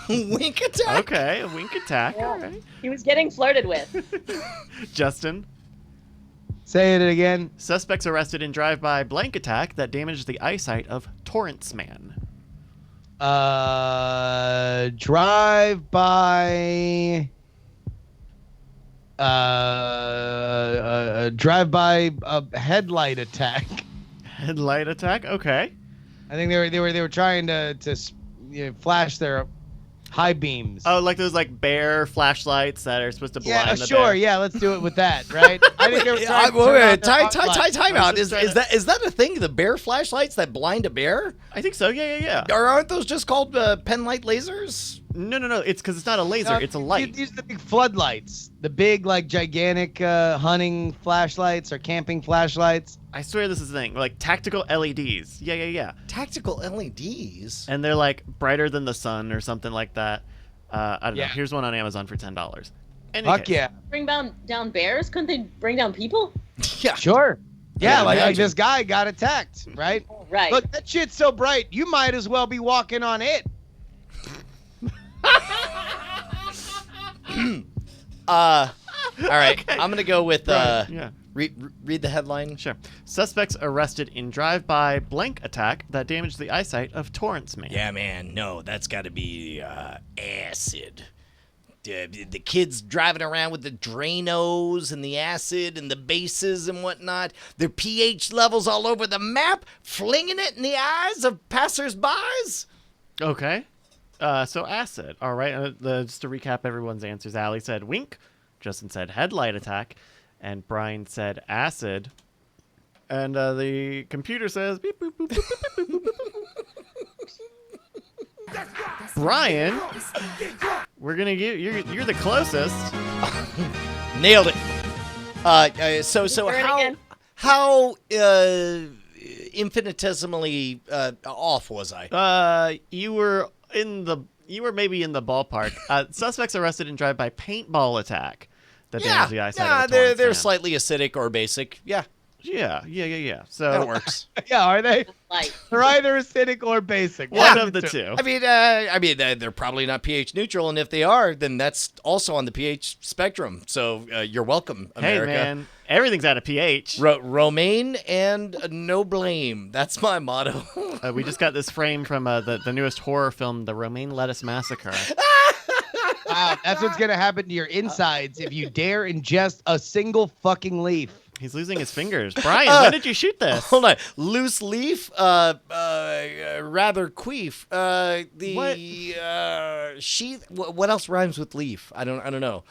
S1: Wink attack.
S3: Okay, a wink attack.
S4: Yeah.
S3: All right.
S4: He was getting flirted with.
S3: Justin.
S2: Say it again.
S3: Suspects arrested in drive-by blank attack that damaged the eyesight of Torrance man.
S2: Drive by. Drive by headlight attack.
S3: Headlight attack. Okay.
S2: I think they were trying to flash their high beams.
S3: Oh, like those bear flashlights that are supposed to blind the
S2: sure.
S3: bear.
S2: Yeah, let's do it with that, right? I think they were trying to turn
S1: Wait,
S2: on their hot lights.
S1: time out. Is
S3: trying to-
S1: that a thing? The bear flashlights that blind a bear?
S3: I think so. Yeah.
S1: Or aren't those just called pen light lasers?
S3: No. It's because it's not a laser. It's a light.
S2: These are the big floodlights, the big gigantic hunting flashlights or camping flashlights.
S3: I swear this is the thing. Tactical LEDs. Yeah.
S1: Tactical LEDs.
S3: And they're brighter than the sun or something like that. I don't know.
S2: Yeah.
S3: Here's one on Amazon for $10.
S2: Fuck yeah,
S4: Bring down bears? Couldn't they bring down people?
S1: Yeah.
S2: sure. Yeah, like
S1: imagine.
S2: this guy got attacked, right?
S4: Right.
S2: Look, that shit's so bright, you might as well be walking on it.
S1: All right. I'm gonna go with
S3: Yeah.
S1: read the headline.
S3: Sure. Suspects arrested in drive-by blank attack that damaged the eyesight of Torrance man.
S1: Yeah, man. No, that's got to be acid. The kids driving around with the Dranos and the acid and the bases and whatnot. Their pH levels all over the map, flinging it in the eyes of passersby.
S3: Okay. So acid. All right. Just to recap everyone's answers, Allie said wink. Justin said headlight attack. And Brian said acid. And the computer says beep, boop, boop, boop, boop, boop, boop, boop. Brian, we're going to give you're the closest.
S1: Nailed it. So
S4: Hear it again.
S1: how infinitesimally off was I?
S3: You were maybe in the ballpark. Suspects arrested in drive-by paintball attack. That damaged the eyesight of the Torrance
S1: they're
S3: man.
S1: slightly acidic or basic. Yeah,
S3: Yeah. So
S1: that works.
S2: Yeah, are they?
S4: Like,
S2: They're either acidic or basic.
S3: one of the two.
S1: I mean, they're probably not pH neutral, and if they are, then that's also on the pH spectrum. So you're welcome, America.
S3: Hey man, everything's out of pH.
S1: Romaine and no blame. That's my motto.
S3: We just got this frame from the newest horror film, The Romaine Lettuce Massacre.
S2: Wow, that's what's gonna happen to your insides if you dare ingest a single fucking leaf.
S3: He's losing his fingers. Brian, when did you shoot this?
S1: Hold on, loose leaf, rather queef. Sheath. What else rhymes with leaf? I don't know.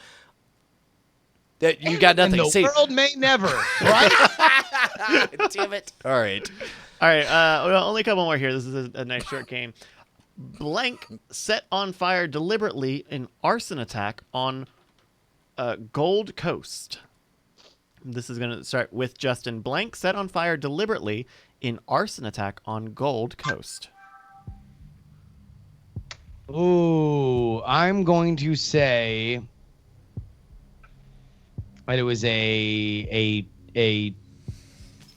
S1: That you got nothing.
S2: And the
S1: Say,
S2: world may never, right?
S1: damn it. All right.
S3: All right, well, only a couple more here. This is a nice short game. Blank set on fire deliberately in arson attack on Gold Coast. This is going to start with Justin. Blank set on fire deliberately in arson attack on Gold Coast.
S2: Ooh, I'm going to say that it was a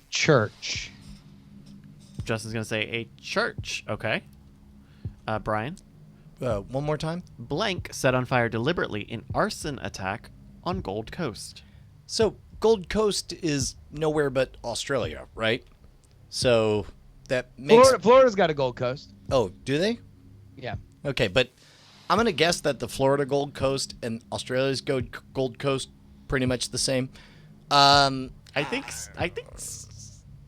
S2: church.
S3: Justin's going to say a church. Okay. Brian.
S1: One more time.
S3: Blank set on fire deliberately in arson attack on Gold Coast.
S1: So Gold Coast is nowhere but Australia, right? So that makes.
S2: Florida's got a Gold Coast.
S1: Oh, do they?
S2: Yeah.
S1: Okay, but I'm gonna guess that the Florida Gold Coast and Australia's Gold Coast pretty much the same.
S3: I think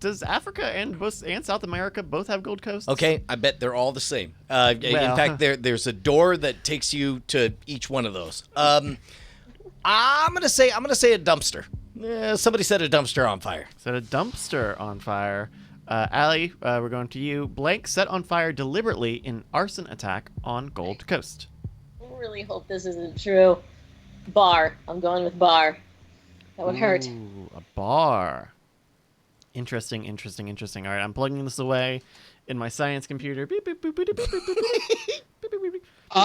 S3: does Africa and South America both have Gold Coasts?
S1: Okay, I bet they're all the same. In
S3: Well.
S1: fact, there's a door that takes you to each one of those. I'm gonna say a dumpster. Somebody set a dumpster on fire.
S3: Set a dumpster on fire. Allie, we're going to you. Blank set on fire deliberately in arson attack on Gold Coast.
S4: I really hope this isn't true. Bar. I'm going with bar. That would hurt.
S3: Ooh, a bar. Interesting. All right, I'm plugging this away in my science computer. Beep, beep, boop, boop, boop, boop, boop, boop, boop, boop, boop.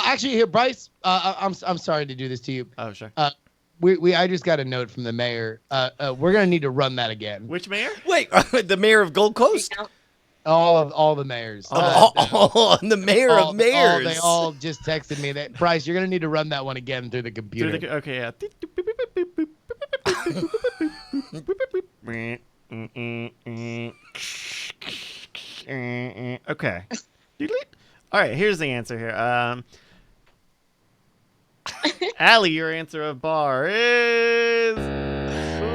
S2: Actually, here, Bryce. I'm sorry to do this to you.
S3: Oh, sure.
S2: I just got a note from the mayor. We're gonna need to run that again.
S3: Which mayor?
S1: Wait, the mayor of Gold Coast?
S2: All the mayors.
S1: The mayor of mayors.
S2: They all just texted me that Bryce, you're gonna need to run that one again through the computer.
S3: Okay, yeah. Okay. All right, here's the answer here. Allie, your answer of bar is...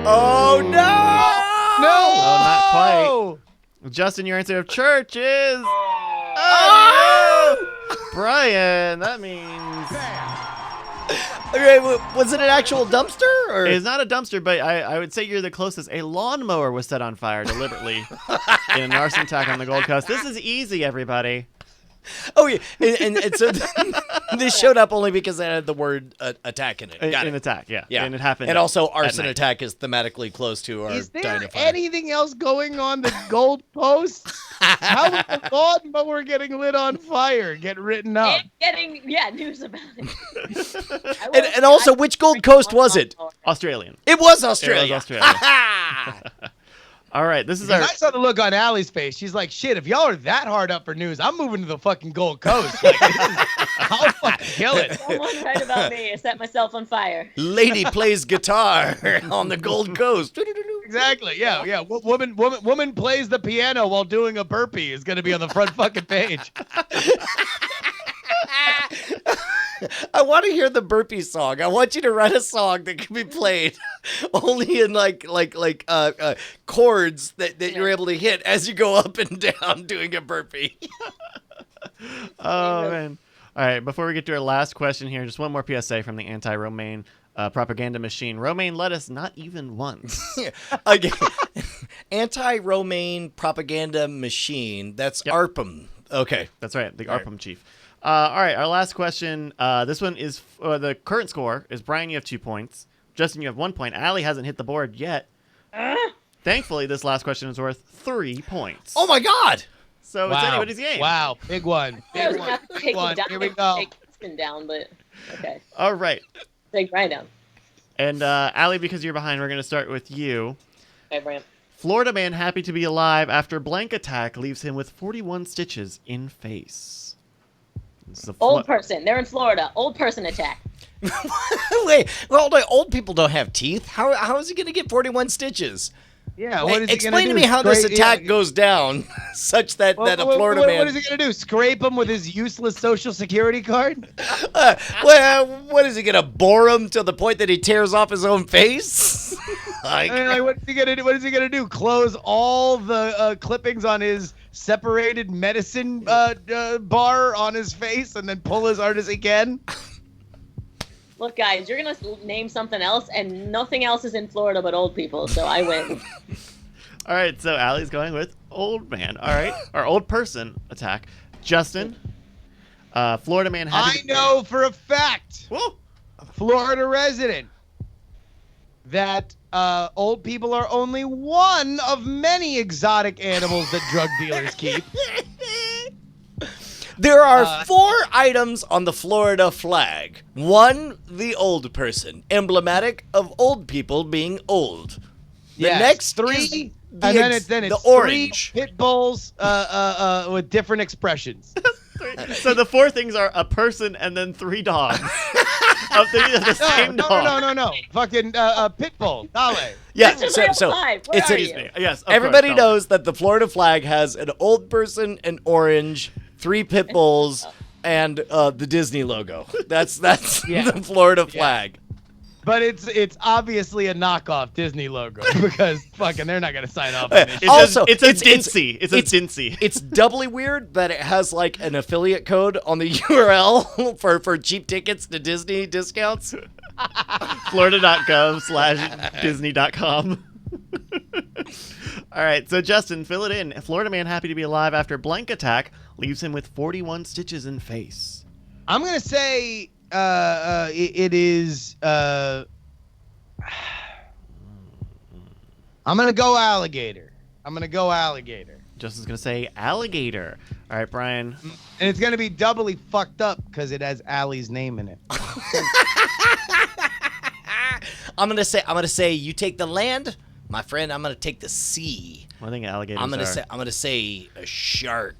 S1: Oh, no!
S3: Oh, not quite. Justin, your answer of church is...
S1: Oh!
S3: Brian, that means...
S1: Okay, was it an actual dumpster? Or?
S3: It's not a dumpster, but I would say you're the closest. A lawnmower was set on fire deliberately in an arson attack on the Gold Coast. This is easy, everybody.
S1: Oh, yeah. And so this showed up only because it had the word attack in it. Got
S3: An
S1: it.
S3: attack, yeah.
S1: Yeah.
S3: And it happened.
S1: And also,
S3: at
S1: arson
S3: night.
S1: attack is thematically close to our
S2: Is there
S1: Dino Fire.
S2: anything else going on the Gold Post? How is the lawnmower getting lit on fire? Get written up.
S4: And getting news about it.
S1: And also, which Gold Coast was it?
S3: Australian.
S1: It was Australia.
S3: Australia. All right, this is our...
S2: I saw the look on Allie's face. She's like, shit, if y'all are that hard up for news, I'm moving to the fucking Gold Coast. Like, I'll fucking kill it.
S4: Someone write about me. I set myself on fire.
S1: Lady plays guitar on the Gold Coast.
S2: Exactly. Yeah. Woman plays the piano while doing a burpee is going to be on the front fucking page.
S1: I want to hear the burpee song. I want you to write a song that can be played only in like chords that you're able to hit as you go up and down doing a burpee.
S3: Oh, man. All right, before we get to our last question here, just one more PSA from the anti-Romaine propaganda machine. Romaine led us not even once.
S1: Again, anti-Romaine propaganda machine. That's
S3: Yep.
S1: ARPM. Okay.
S3: That's right, the
S1: All right.
S3: ARPM chief. All right, our last question. This one is the current score is Brian, you have 2 points. Justin, you have 1 point. Allie hasn't hit the board yet. Thankfully, this last question is worth 3 points.
S1: Oh my God!
S3: So it's anybody's game.
S2: Wow. Big one.
S4: I was
S2: Big
S4: gonna have to take
S2: one.
S4: him down.
S2: Here we go.
S4: Take Justin down, but okay.
S3: All right.
S4: Take Brian down.
S3: And Allie, because you're behind, we're going to start with you.
S4: Okay, Brian.
S3: Florida man happy to be alive after blank attack leaves him with 41 stitches in face. This is a
S4: Old person. They're in Florida. Old person attack.
S1: Wait, well, old people don't have teeth. How is he going to get 41 stitches?
S2: Yeah. What is he
S1: Explain
S2: gonna
S1: to
S2: do?
S1: me how this
S2: Scrape-
S1: attack
S2: yeah.
S1: goes down such that a Florida
S2: what,
S1: man...
S2: What is he going to do? Scrape him with his useless social security card?
S1: Well, what is he going to bore him to the point that he tears off his own face?
S2: I mean, like, what is he gonna do? What is he gonna do? Close all the clippings on his separated medicine bar on his face, and then pull as hard as he can?
S4: Look, guys, you're gonna name something else, and nothing else is in Florida but old people, so I win.
S3: All right, so Allie's going with old man. All right, or old person attack. Justin, Florida man happy.
S2: I know for a fact,
S3: Whoa.
S2: Florida resident, that old people are only one of many exotic animals that drug dealers keep.
S1: There are 4 items on the Florida flag. 1, the old person, emblematic of old people being old. The
S2: Yes,
S1: next
S2: 3,
S1: is
S2: and
S1: the
S2: then it's
S1: the orange.
S2: 3 pit bulls with different expressions.
S3: So the 4 things are a person and then 3 dogs of the same dog.
S2: No. Fucking pit bull. Dale.
S1: Yeah,
S4: This is
S1: so,
S4: real
S1: so
S4: life. Where
S1: it's
S4: are
S1: a-
S4: you?
S3: Yes, of
S1: everybody
S3: course, Dale.
S1: knows that the Florida flag has an old person, an orange, 3 pit bulls, and the Disney logo. That's
S2: Yeah.
S1: the Florida flag.
S2: But it's obviously a knockoff Disney logo because fucking they're not gonna sign off on this.
S3: It's a Dincy. It's a Dincy.
S1: It's doubly weird that it has like an affiliate code on the URL for cheap tickets to Disney discounts.
S3: Florida.gov/Disney.com. All right, so Justin, fill it in. Florida man happy to be alive after blank attack leaves him with 41 stitches in face.
S2: I'm gonna say it is. I'm gonna go alligator.
S3: Justin's gonna say alligator. All right, Brian.
S2: And it's gonna be doubly fucked up because it has Allie's name in it.
S1: I'm gonna say you take the land, my friend. I'm gonna take the sea.
S3: I think alligators
S1: I'm gonna say a shark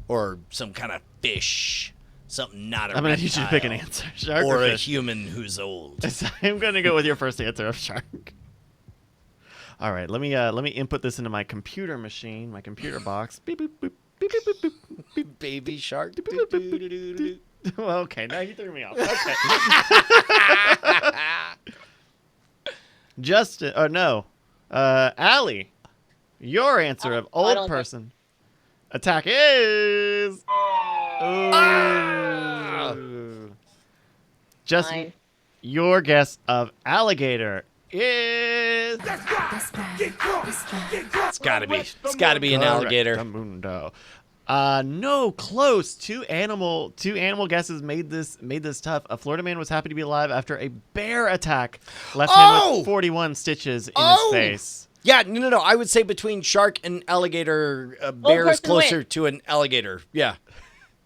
S1: or some kind of fish. Something not a
S3: I'm going to
S1: reptile,
S3: need you to pick an answer. Shark
S1: or
S3: or
S1: a
S3: fish?
S1: human who's old.
S3: I'm going to go with your first answer of shark. All right, let me input this into my computer machine, my computer box. Beep, boop, boop, beep, boop, boop, boop, beep,
S1: Baby shark.
S3: beep, boop, boop, boop, boop. Well, okay, now you threw me off. Okay. Justin, Allie, your answer of
S4: I
S3: old
S4: don't
S3: person. Attack is... Ooh. Justin,
S4: Fine.
S3: your guess of alligator is...
S1: It's gotta be an alligator.
S3: Correctamundo. No, close. Two animal guesses made this tough. A Florida man was happy to be alive after a bear attack left him with 41 stitches in his face.
S1: Yeah, no. I would say between shark and alligator, bear is
S4: person
S1: closer
S4: win.
S1: to an alligator. Yeah.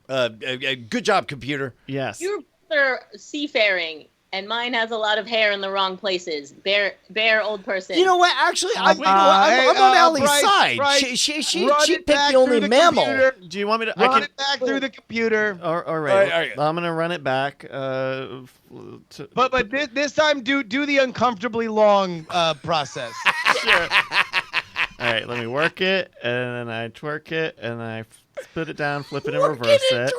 S1: Good job, computer.
S3: Yes.
S4: Your are seafaring, and mine has a lot of hair in the wrong places. Bear, old person.
S1: You know what? Actually, I'm on Allie's side. She picked the only mammal.
S2: Computer.
S3: Do you want me to?
S2: Run it back through the computer.
S3: All right.
S1: All right.
S3: I'm gonna run it back.
S2: But this time, do the uncomfortably long process.
S3: Sure. All right. Let me work it, and then I twerk it, and I spit it down, flip it, and reverse it.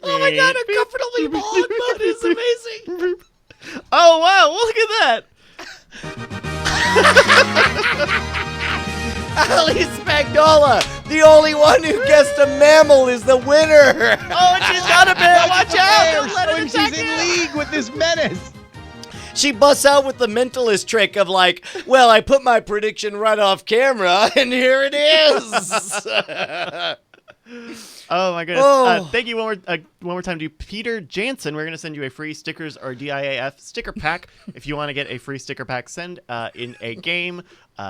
S1: Oh my god, uncomfortably bald mode is amazing.
S3: Oh wow, look at that.
S1: Ali Spagnola, the only one who guessed a mammal, is the winner.
S3: Oh, and she's got a bear. Watch out. Don't let it
S2: She's
S3: attack
S2: in
S3: you.
S2: league with this menace.
S1: She busts out with the mentalist trick of like, well, I put my prediction right off camera, and here it is.
S3: Oh my goodness!
S1: Oh.
S3: Thank you one more time to Peter Jansen. We're gonna send you a free stickers or DIAF sticker pack. If you want to get a free sticker pack, send in a game,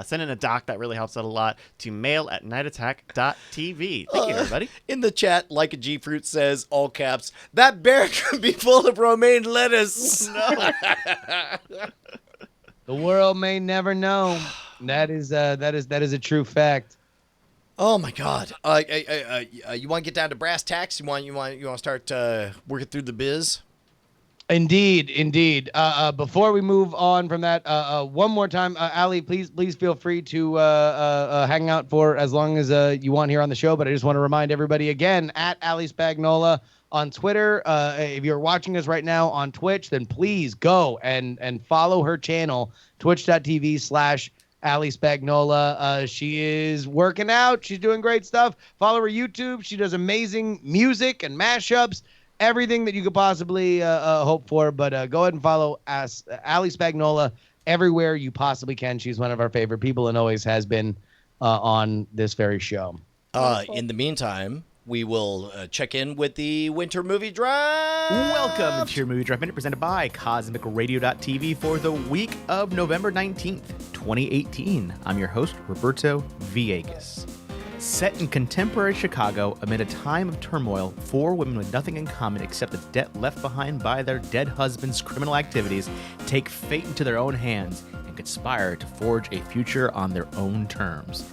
S3: send in a doc. That really helps out a lot. To mail@nightattack.tv. Thank you, everybody.
S1: In the chat, Like a G Fruit says, all caps, that bear could be full of romaine lettuce.
S3: No.
S2: The world may never know. That is a true fact.
S1: Oh my God! You want to get down to brass tacks? You want to start working through the biz?
S2: Indeed. Before we move on from that, one more time, Ali, please feel free to hang out for as long as you want here on the show. But I just want to remind everybody again, at Ali Spagnola on Twitter. If you're watching us right now on Twitch, then please go and follow her channel, twitch.tv/Ali Spagnola. She is working out. She's doing great stuff. Follow her YouTube. She does amazing music and mashups. Everything that you could possibly hope for. But go ahead and follow Ali Spagnola everywhere you possibly can. She's one of our favorite people and always has been on this very show.
S1: In the meantime, we will check in with the Winter Movie Drive.
S5: Welcome to your Movie Drive Minute presented by CosmicRadio.tv for the week of November 19th, 2018. I'm your host, Roberto Villegas. Set in contemporary Chicago amid a time of turmoil, four women with nothing in common except the debt left behind by their dead husbands' criminal activities take fate into their own hands and conspire to forge a future on their own terms.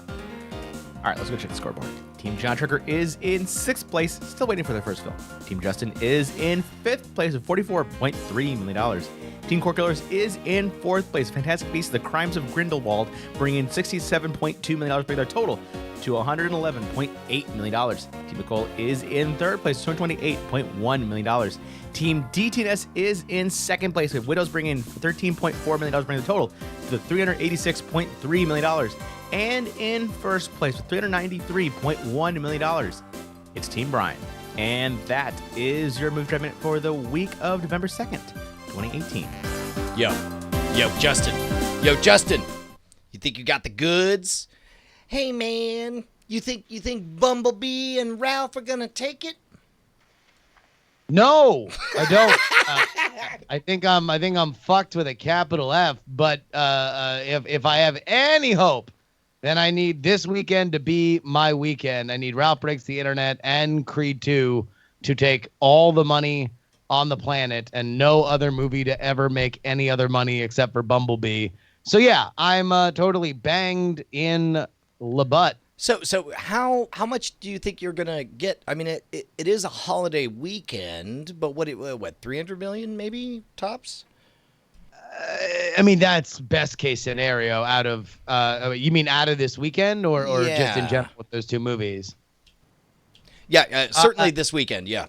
S5: All right, let's go check the scoreboard. Team John Tricker is in 6th place, still waiting for their first film. Team Justin is in 5th place with $44.3 million. Team Core Killers is in 4th place. Fantastic Beasts: The Crimes of Grindelwald bring in $67.2 million, bringing their total to $111.8 million. Team Nicole is in 3rd place, $228.1 million. Team DTNS is in 2nd place, with Widows bringing in $13.4 million, bringing the total to $386.3 million. And in 1st place with $393.1 million, it's Team Brian. And that is your Movie Drive Minute for the week of November 2nd, 2018.
S1: Yo, Justin, you think you got the goods? Hey, man, you think Bumblebee and Ralph are gonna take it?
S2: No, I don't. I think I'm fucked with a capital F. But if I have any hope, then I need this weekend to be my weekend. I need Ralph Breaks the Internet and Creed 2 to take all the money on the planet, and no other movie to ever make any other money except for Bumblebee. So yeah, I'm totally banged in the butt.
S1: So how much do you think you're gonna get? I mean, it is a holiday weekend, but what 300 million maybe tops?
S2: I mean, that's best case scenario out of you mean out of this weekend or just in general with those two movies?
S1: Yeah, certainly this weekend. Yeah.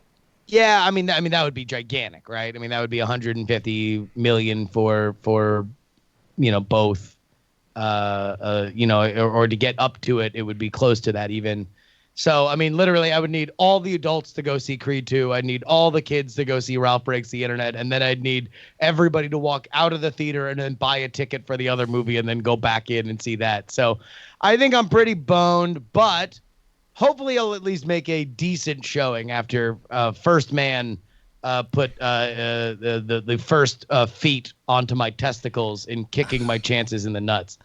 S2: Yeah, I mean that would be gigantic, right? I mean that would be 150 million for both, or to get up to it would be close to that even. So I mean, literally, I would need all the adults to go see Creed 2. I'd need all the kids to go see Ralph Breaks the Internet, and then I'd need everybody to walk out of the theater and then buy a ticket for the other movie and then go back in and see that. So I think I'm pretty boned, but hopefully I'll at least make a decent showing after First Man put the first feet onto my testicles in kicking my chances in the nuts.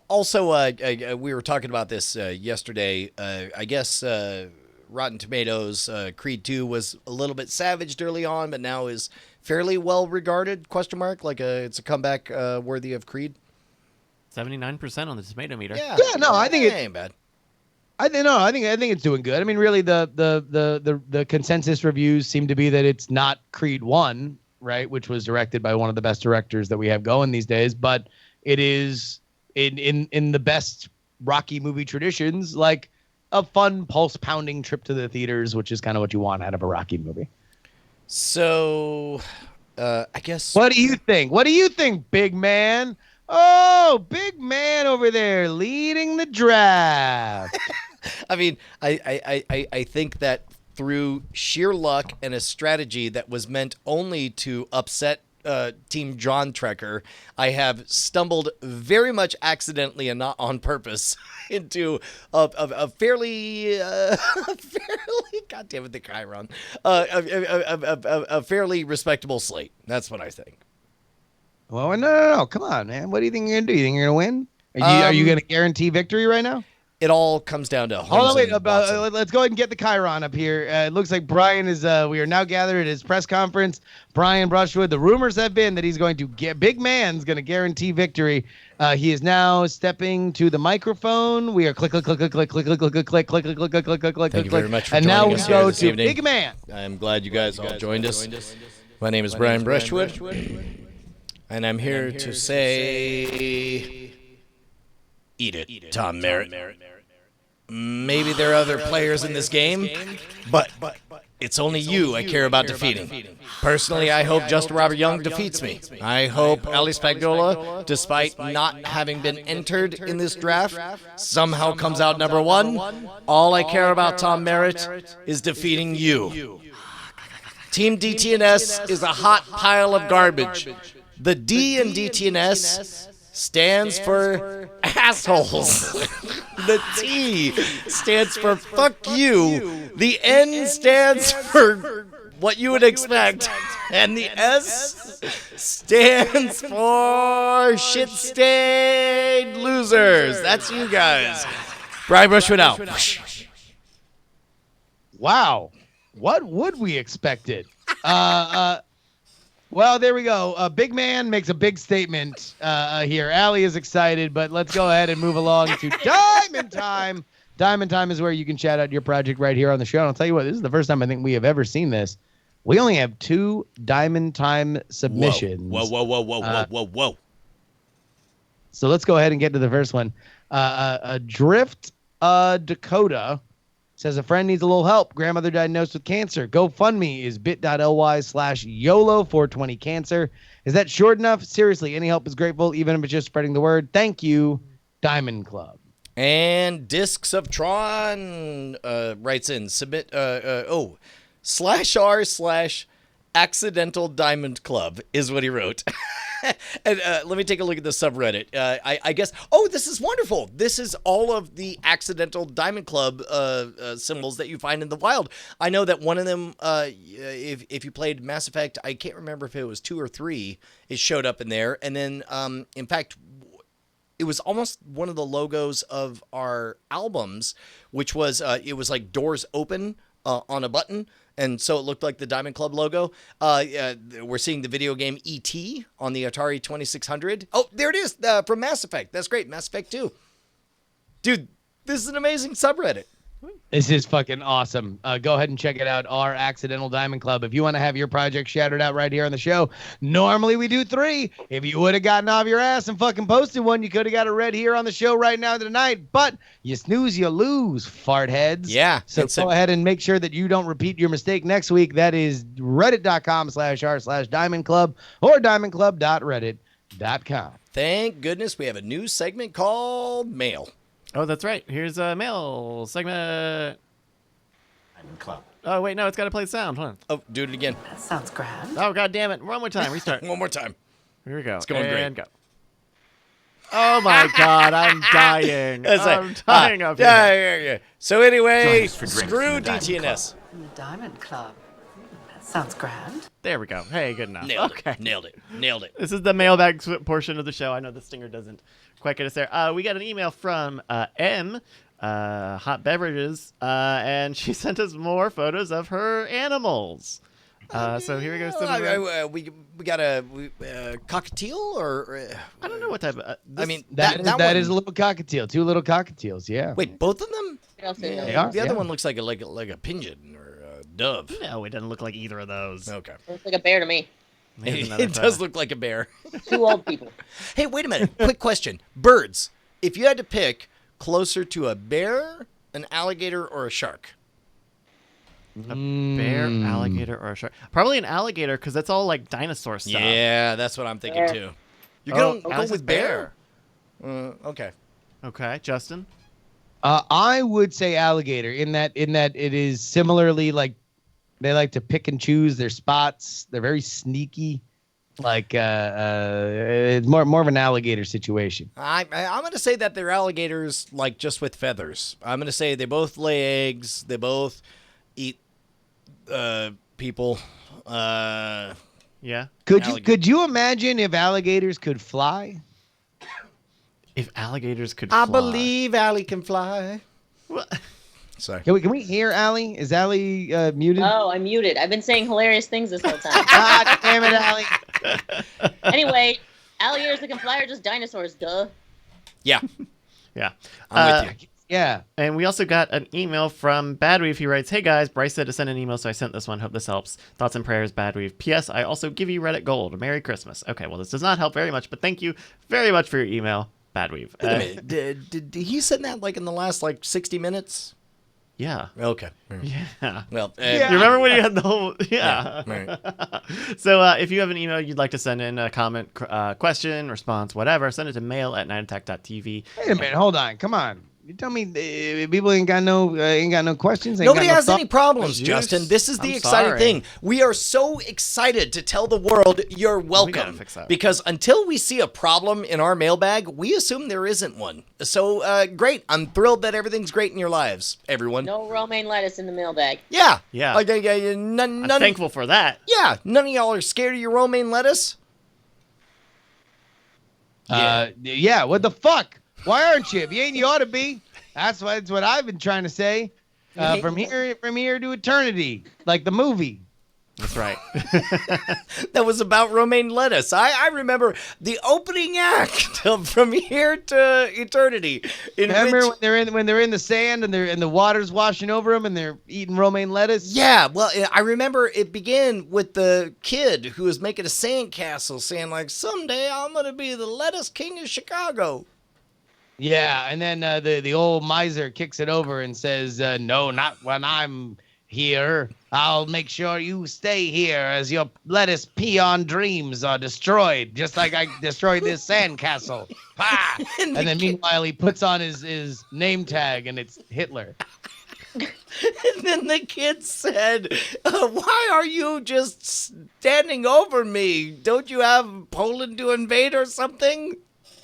S1: Also, we were talking about this yesterday. I guess Rotten Tomatoes Creed 2 was a little bit savaged early on, but now is fairly well regarded? ? Like it's a comeback worthy of Creed.
S3: 79% on the tomato meter.
S2: Yeah, no, I think it
S1: ain't bad.
S2: I think it's doing good. I mean, really, the consensus reviews seem to be that it's not Creed 1, right, which was directed by one of the best directors that we have going these days, but it is in the best Rocky movie traditions, like a fun pulse pounding trip to the theaters, which is kind of what you want out of a Rocky movie.
S1: So, I guess.
S2: What do you think? What do you think, big man? Oh, big man over there leading the draft.
S1: I mean, I think that through sheer luck and a strategy that was meant only to upset Team John Trekker, I have stumbled very much accidentally and not on purpose into a fairly God damn it, the Chiron, a fairly respectable slate. That's what I think.
S2: Well, no, come on, man. What do you think you're gonna do? You think you're gonna win? Are you gonna guarantee victory right now?
S1: It all comes down to
S2: Hold on, wait. Let's go ahead and get the Chiron up here. It looks like Brian is. We are now gathered at his press conference. Brian Brushwood. The rumors have been that he's going to get. Big man's going to guarantee victory. He is now stepping to the microphone. We are click click click click click click click click click click click click click click click click.
S1: Thank you very much for
S2: and
S1: joining
S2: now
S1: us
S2: we go
S1: this
S2: to
S1: evening.
S2: Big Man.
S1: I'm glad you guys all joined us. My name is Brian Brushwood, and I'm here to say, eat it, Tom Merritt. Maybe there are other players in this game, but it's only you I care about defeating. Personally, I hope Justin Robert Young defeats me. I hope Ali Spagnola, despite not having been entered in this draft, somehow comes out number one. All I care about, Tom Merritt, is defeating you. Team DTNS is a hot pile of garbage. The D in DTNS stands for assholes. The T stands for fuck you. The N stands for what you would expect. And the S stands for shit-stained losers. That's you guys. Brian Brushwood out.
S2: Wow. What would we expected? Well, there we go. Big Man makes a big statement here. Allie is excited, but let's go ahead and move along to Diamond Time. Diamond Time is where you can chat out your project right here on the show. And I'll tell you what, this is the first time I think we have ever seen this. We only have 2 Diamond Time submissions.
S1: Whoa.
S2: So let's go ahead and get to the first one. Drift Dakota says a friend needs a little help. Grandmother diagnosed with cancer. GoFundMe is bit.ly/YOLO420cancer. Is that short enough? Seriously, any help is grateful, even if it's just spreading the word. Thank you, Diamond Club.
S1: And Discs of Tron writes in, submit, /r/accidental diamond club is what he wrote. And let me take a look at the subreddit. I guess, this is wonderful. This is all of the accidental diamond club symbols that you find in the wild. I know that one of them, if you played Mass Effect, I can't remember if it was 2 or 3, it showed up in there. And then, in fact, it was almost one of the logos of our albums, which was, it was like doors open on a button. And so it looked like the Diamond Club logo. We're seeing the video game E.T. on the Atari 2600. Oh, there it is from Mass Effect. That's great. Mass Effect 2. Dude, this is an amazing subreddit.
S2: This is fucking awesome. Go ahead and check it out, our Accidental Diamond Club. If you want to have your project shouted out right here on the show, normally we do 3. If you would have gotten off your ass and fucking posted one, you could have got it read here on the show right now tonight. But you snooze, you lose, fart heads.
S1: Yeah.
S2: So go ahead and make sure that you don't repeat your mistake next week. That is reddit.com/r/Diamond Club or diamondclub.reddit.com.
S1: Thank goodness we have a new segment called Mail.
S3: Oh, that's right. Here's a mail segment.
S5: Club.
S3: Oh, wait, no, it's got to play the sound. Hold on.
S1: Oh, do it again.
S6: That sounds grand.
S3: Oh, God damn it. One more time. Restart.
S1: One more time.
S3: Here we go.
S1: It's going
S3: and
S1: great.
S3: Go. Oh, my God. I'm dying. I'm dying up here.
S1: Yeah. So anyway,
S5: Join us for drinks
S1: screw
S5: in the Diamond
S1: DTNS.
S6: The Diamond Club. That sounds grand.
S3: There we go. Hey, good enough.
S1: Nailed
S3: Okay.
S1: it. Nailed it.
S3: This is the mailbag portion of the show. I know the stinger doesn't quite get us there. We got an email from M, Hot Beverages, and she sent us more photos of her animals. So here we go.
S1: We got a cockatiel or
S3: I don't know what type of.
S1: I mean
S2: That
S1: one,
S2: is a little cockatiel. 2 little cockatiels, yeah.
S1: Wait, both of them?
S2: They are,
S1: The other
S2: yeah.
S1: one looks like a pigeon or a dove.
S3: No, it doesn't look like either of those.
S1: Okay.
S4: Looks like a bear to me.
S3: Here's another
S1: It does look like a bear.
S4: 2 old people.
S1: Hey, wait a minute. Quick question. Birds. If you had to pick closer to a bear, an alligator, or a shark?
S3: A bear, alligator, or a shark? Probably an alligator because that's all like dinosaur stuff.
S1: Yeah, that's what I'm thinking
S4: Bear.
S1: too. You're
S3: Oh,
S1: going
S3: Alice
S1: with
S3: is
S1: bear. Okay.
S3: Okay, Justin.
S2: I would say alligator in that it is similarly like they like to pick and choose their spots. They're very sneaky. Like it's more of an alligator situation.
S1: I'm going to say that they're alligators, like just with feathers. I'm going to say they both lay eggs. They both eat people.
S3: Yeah.
S2: Could you imagine if alligators could fly?
S3: If alligators could fly.
S1: I believe Allie can fly.
S3: What?
S1: Sorry.
S2: Can we hear Allie? Is Allie muted?
S4: Oh, I'm muted. I've been saying hilarious things this whole time.
S2: God damn it, Allie.
S4: Anyway, alligators that can fly are just dinosaurs, duh.
S1: Yeah,
S3: Yeah.
S1: I'm with you.
S2: Yeah.
S3: And we also got an email from Badweave. He writes, "Hey guys, Bryce said to send an email, so I sent this one. Hope this helps. Thoughts and prayers, Badweave. P.S. I also give you Reddit Gold. Merry Christmas." Okay, well, this does not help very much, but thank you very much for your email, Badweave.
S1: Wait a minute. Did he send that like in the last 60 minutes?
S3: Yeah.
S1: Okay.
S3: Yeah.
S1: Well,
S3: You remember when you had the whole... Yeah.
S1: Right.
S3: So if you have an email you'd like to send in a comment, question, response, whatever, send it to mail@nightattack.tv.
S2: Wait a minute. Hold on. Come on. You tell me people ain't got no questions.
S1: Nobody has
S2: no
S1: any problems,
S3: Juice.
S1: Justin. This is the
S3: I'm
S1: exciting
S3: sorry.
S1: thing. We are so excited to tell the world you're
S3: gotta
S1: welcome.
S3: fix that.
S1: Because until we see a problem in our mailbag, we assume there isn't one. So great. I'm thrilled that everything's great in your lives, everyone.
S4: No romaine lettuce in the mailbag.
S1: Yeah.
S3: Yeah.
S1: None,
S3: I'm thankful for that.
S1: Yeah. None of y'all are scared of your romaine lettuce.
S2: Yeah. What the fuck? Why aren't you? If you ain't, you ought to be. That's what I've been trying to say. From here to eternity, like the movie.
S3: That's right.
S1: That was about romaine lettuce. I remember the opening act of From Here to Eternity.
S2: Remember when they're in the sand and the water's washing over them and they're eating romaine lettuce?
S1: Yeah, well, I remember it began with the kid who was making a sandcastle saying, like, someday I'm going to be the lettuce king of Chicago.
S2: Yeah, and then the old miser kicks it over and says, no, not when I'm here. I'll make sure you stay here as your lettuce peon dreams are destroyed, just like I destroyed this sandcastle. Ah! And then meanwhile, he puts on his name tag, and it's Hitler.
S1: And then the kid said, why are you just standing over me? Don't you have Poland to invade or something?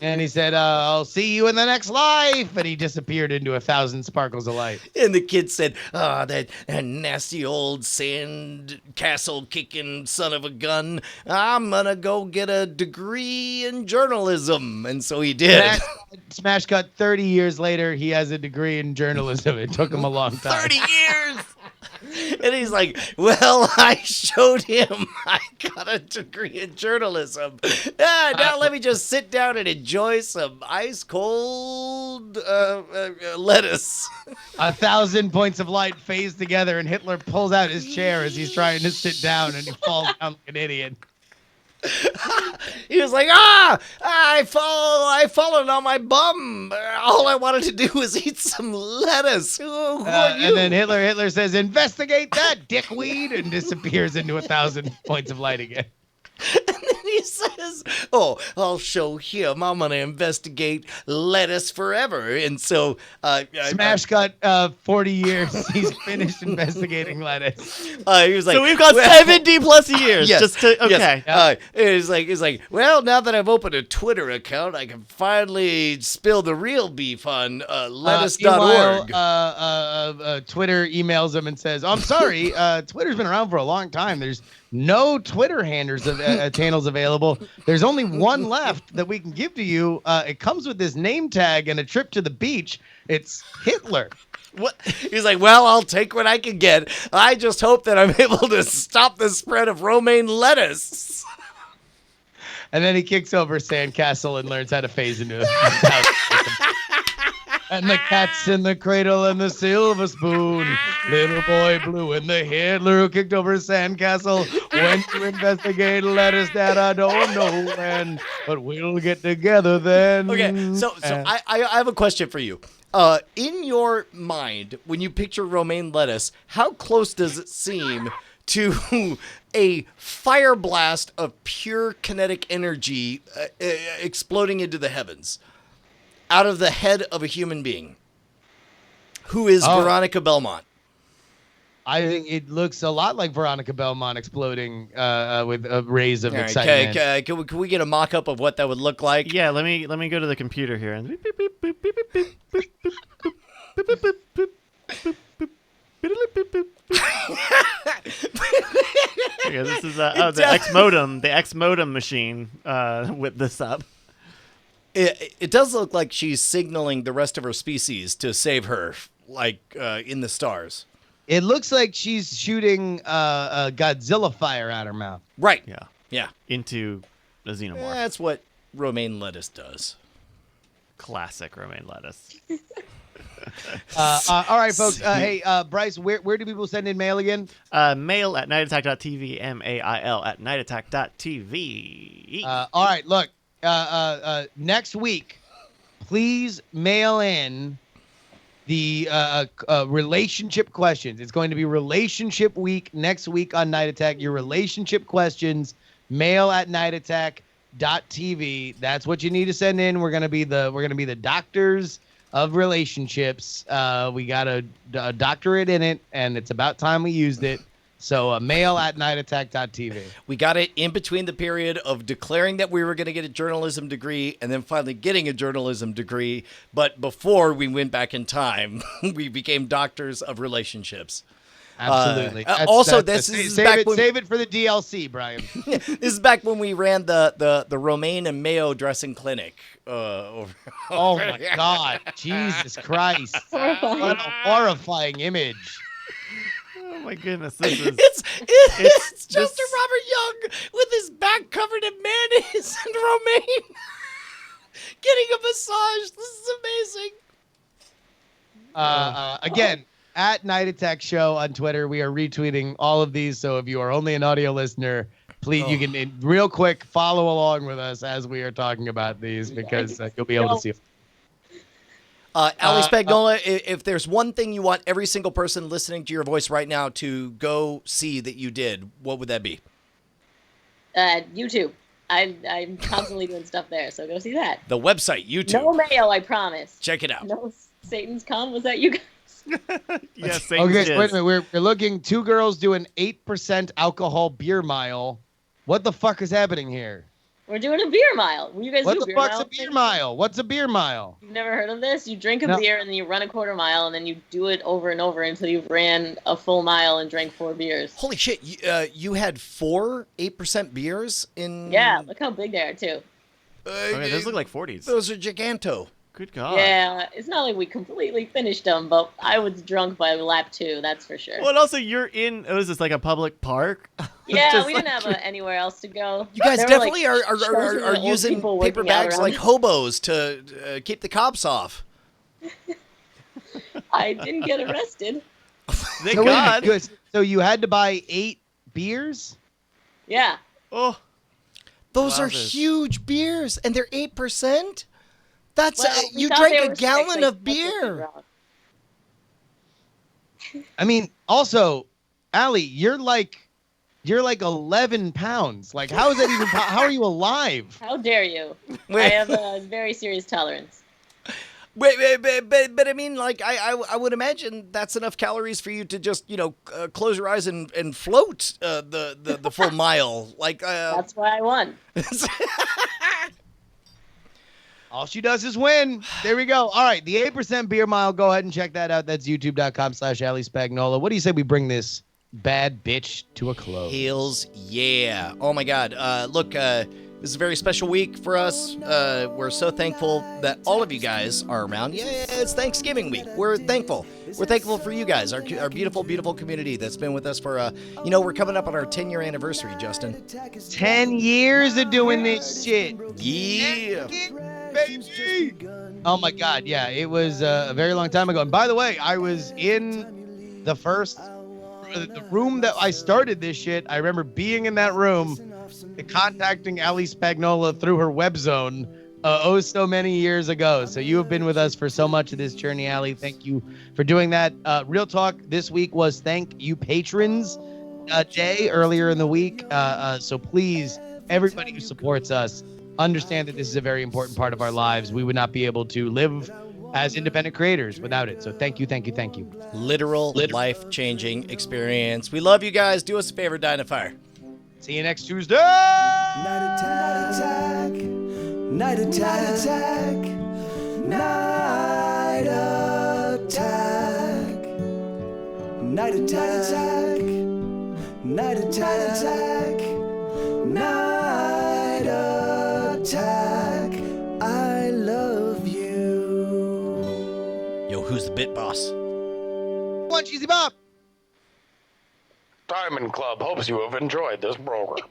S2: And he said, I'll see you in the next life. And he disappeared into 1,000 sparkles of light.
S1: And the kid said, that nasty old sand castle kicking son of a gun. I'm going to go get a degree in journalism. And so he did.
S2: Smash cut 30 years later, he has a degree in journalism. It took him a long time.
S1: 30 years! And he's like, well, I showed him I got a degree in journalism. Now let me just sit down and enjoy some ice cold lettuce.
S2: 1,000 points of light phase together, and Hitler pulls out his chair as he's trying to sit down, and he falls down like an idiot.
S1: He was like, I fallen on my bum. All I wanted to do was eat some lettuce. Who are you?
S2: And then Hitler says, investigate that, dickweed, and disappears into 1,000 points of light again.
S1: And then he says, I'll show him. I'm going to investigate lettuce forever. And so...
S2: Smash cut 40 years. He's finished investigating lettuce.
S1: He was like...
S3: So we've got 70 plus years.
S1: Yes,
S3: Just to... Okay.
S1: Yes. He's like, well, now that I've opened a Twitter account, I can finally spill the real beef on lettuce.org.
S2: Twitter emails him and says, I'm sorry, Twitter's been around for a long time. There's no Twitter handles available. There's only one left that we can give to you. It comes with this name tag and a trip to the beach. It's Hitler.
S1: What? He's like, well, I'll take what I can get. I just hope that I'm able to stop the spread of romaine lettuce.
S2: And then he kicks over sandcastle and learns how to phase into it. And the cat's in the cradle and the silver spoon. Little boy blue and the Hitler who kicked over his sandcastle. Went to investigate lettuce that I don't know when, but we'll get together then.
S1: Okay, so I have a question for you. In your mind, when you picture romaine lettuce, how close does it seem to a fire blast of pure kinetic energy exploding into the heavens? Out of the head of a human being. Who is Veronica Belmont?
S2: I think it looks a lot like Veronica Belmont exploding with rays of excitement.
S1: Okay, can we get a mock-up of what that would look like?
S3: Yeah, let me go to the computer here. And this is the X modem machine whipped this up.
S1: It does look like she's signaling the rest of her species to save her, like in the stars.
S2: It looks like she's shooting a Godzilla fire out her mouth.
S1: Right.
S3: Yeah. Into a xenomorph.
S1: That's what romaine lettuce does.
S3: Classic romaine lettuce.
S2: All right, folks. Hey, Bryce, where do people send in mail again?
S3: Mail at nightattack.tv, mail at nightattack.tv.
S2: All right, look. Next week, please mail in the relationship questions. It's going to be relationship week next week on Night Attack. Your relationship questions, mail at nightattack.tv. That's what you need to send in. We're gonna be the doctors of relationships. We got a doctorate in it, and it's about time we used it. So mail at nightattack.tv.
S1: We got it in between the period of declaring that we were going to get a journalism degree and then finally getting a journalism degree. But before we went back in time, we became doctors of relationships.
S2: Absolutely. Save it for the DLC, Brian.
S1: This is back when we ran the Romaine and Mayo dressing clinic.
S2: Oh my God. Jesus Christ. What a horrifying image.
S3: Oh my goodness, this is
S1: It's
S3: this-
S1: Jester Robert Young with his back covered in mayonnaise and romaine getting a massage. This is amazing.
S2: Again, at Night Attack Show on Twitter, we are retweeting all of these. So if you are only an audio listener, please, you can real quick follow along with us as we are talking about these because you'll be able to see.
S1: Ali Spagnola, if there's one thing you want every single person listening to your voice right now to go see that you did, what would that be?
S4: YouTube. I'm constantly doing stuff there, so go see that.
S1: The website, YouTube.
S4: No mayo, I promise.
S1: Check it out.
S4: No Satan's Come. Was that you guys?
S3: yes.
S2: Okay, wait a minute. We're looking. 2 girls do an 8% alcohol beer mile. What the fuck is happening here?
S4: We're doing a beer mile. You guys
S2: What
S4: do
S2: the
S4: beer
S2: fuck's
S4: mile?
S2: a beer mile? What's a beer mile?
S4: You've never heard of this? You drink a
S2: No.
S4: beer and then you run a quarter mile and then you do it over and over until you've ran a full mile and drank 4 beers.
S1: Holy shit, you had 4 8% beers in...
S4: Yeah, look how big they are too.
S3: Okay, those look like 40s.
S1: Those are giganto.
S3: Good God.
S4: Yeah, it's not like we completely finished them, but I was drunk by lap 2, that's for sure.
S3: Well, and also you're in. Is this like a public park?
S4: Yeah,
S3: Just
S4: we didn't have anywhere else to go.
S1: You guys
S4: There were,
S1: definitely
S4: like,
S1: are
S4: shelters of old
S1: using
S4: people
S1: paper
S4: working out
S1: bags
S4: around
S1: like
S4: it.
S1: hobos to keep the cops off.
S4: I didn't get arrested.
S3: Thank
S2: So, wait a minute,
S3: God.
S2: good. So you had to buy 8 beers?
S4: Yeah.
S3: Oh,
S1: Those are
S3: Wowzers.
S1: huge beers, and they're 8%? That's
S4: Well, we
S1: you
S4: thought
S1: drank
S4: they
S1: a
S4: were
S1: gallon
S4: 6,
S1: of
S4: I guess that's
S1: beer.
S4: wrong.
S2: I mean, also, Allie, you're like 11 pounds. Like, how is that even? How are you alive?
S4: How dare you? I
S1: Wait.
S4: have a very serious tolerance.
S1: But I mean, like, I would imagine that's enough calories for you to just, close your eyes and float the full mile. Like,
S4: That's why I won.
S2: All she does is win. There we go. All right, the 8% beer mile. Go ahead and check that out. That's youtube.com/Ali Spagnola. What do you say we bring this bad bitch to a close?
S1: Heels, yeah. Oh my God. Look, this is a very special week for us. We're so thankful that all of you guys are around. Yeah, it's Thanksgiving week. We're thankful. We're thankful for you guys, our beautiful, beautiful community that's been with us for, we're coming up on our 10-year anniversary, Justin.
S2: 10 years of doing this shit.
S1: Yeah.
S2: Baby. Oh my God, yeah, it was a very long time ago. And by the way, I was in the room that I started this shit. I remember being in that room, contacting Ali Spagnola through her web zone so many years ago. So you have been with us for so much of this journey, Ali. Thank you for doing that. Real talk this week was Thank You Patrons Day earlier in the week. So please, everybody who supports us, understand that this is a very important part of our lives. We would not be able to live as independent creators without it. So thank you, thank you, thank you.
S1: Literal life-changing experience. We love you guys. Do us a favor, die in a fire.
S2: See you next Tuesday.
S7: Night attack, night attack, night attack, night attack, night attack, night attack. I love you.
S1: Yo, who's the bit boss?
S2: One cheesy bop.
S8: Diamond Club hopes you have enjoyed this program.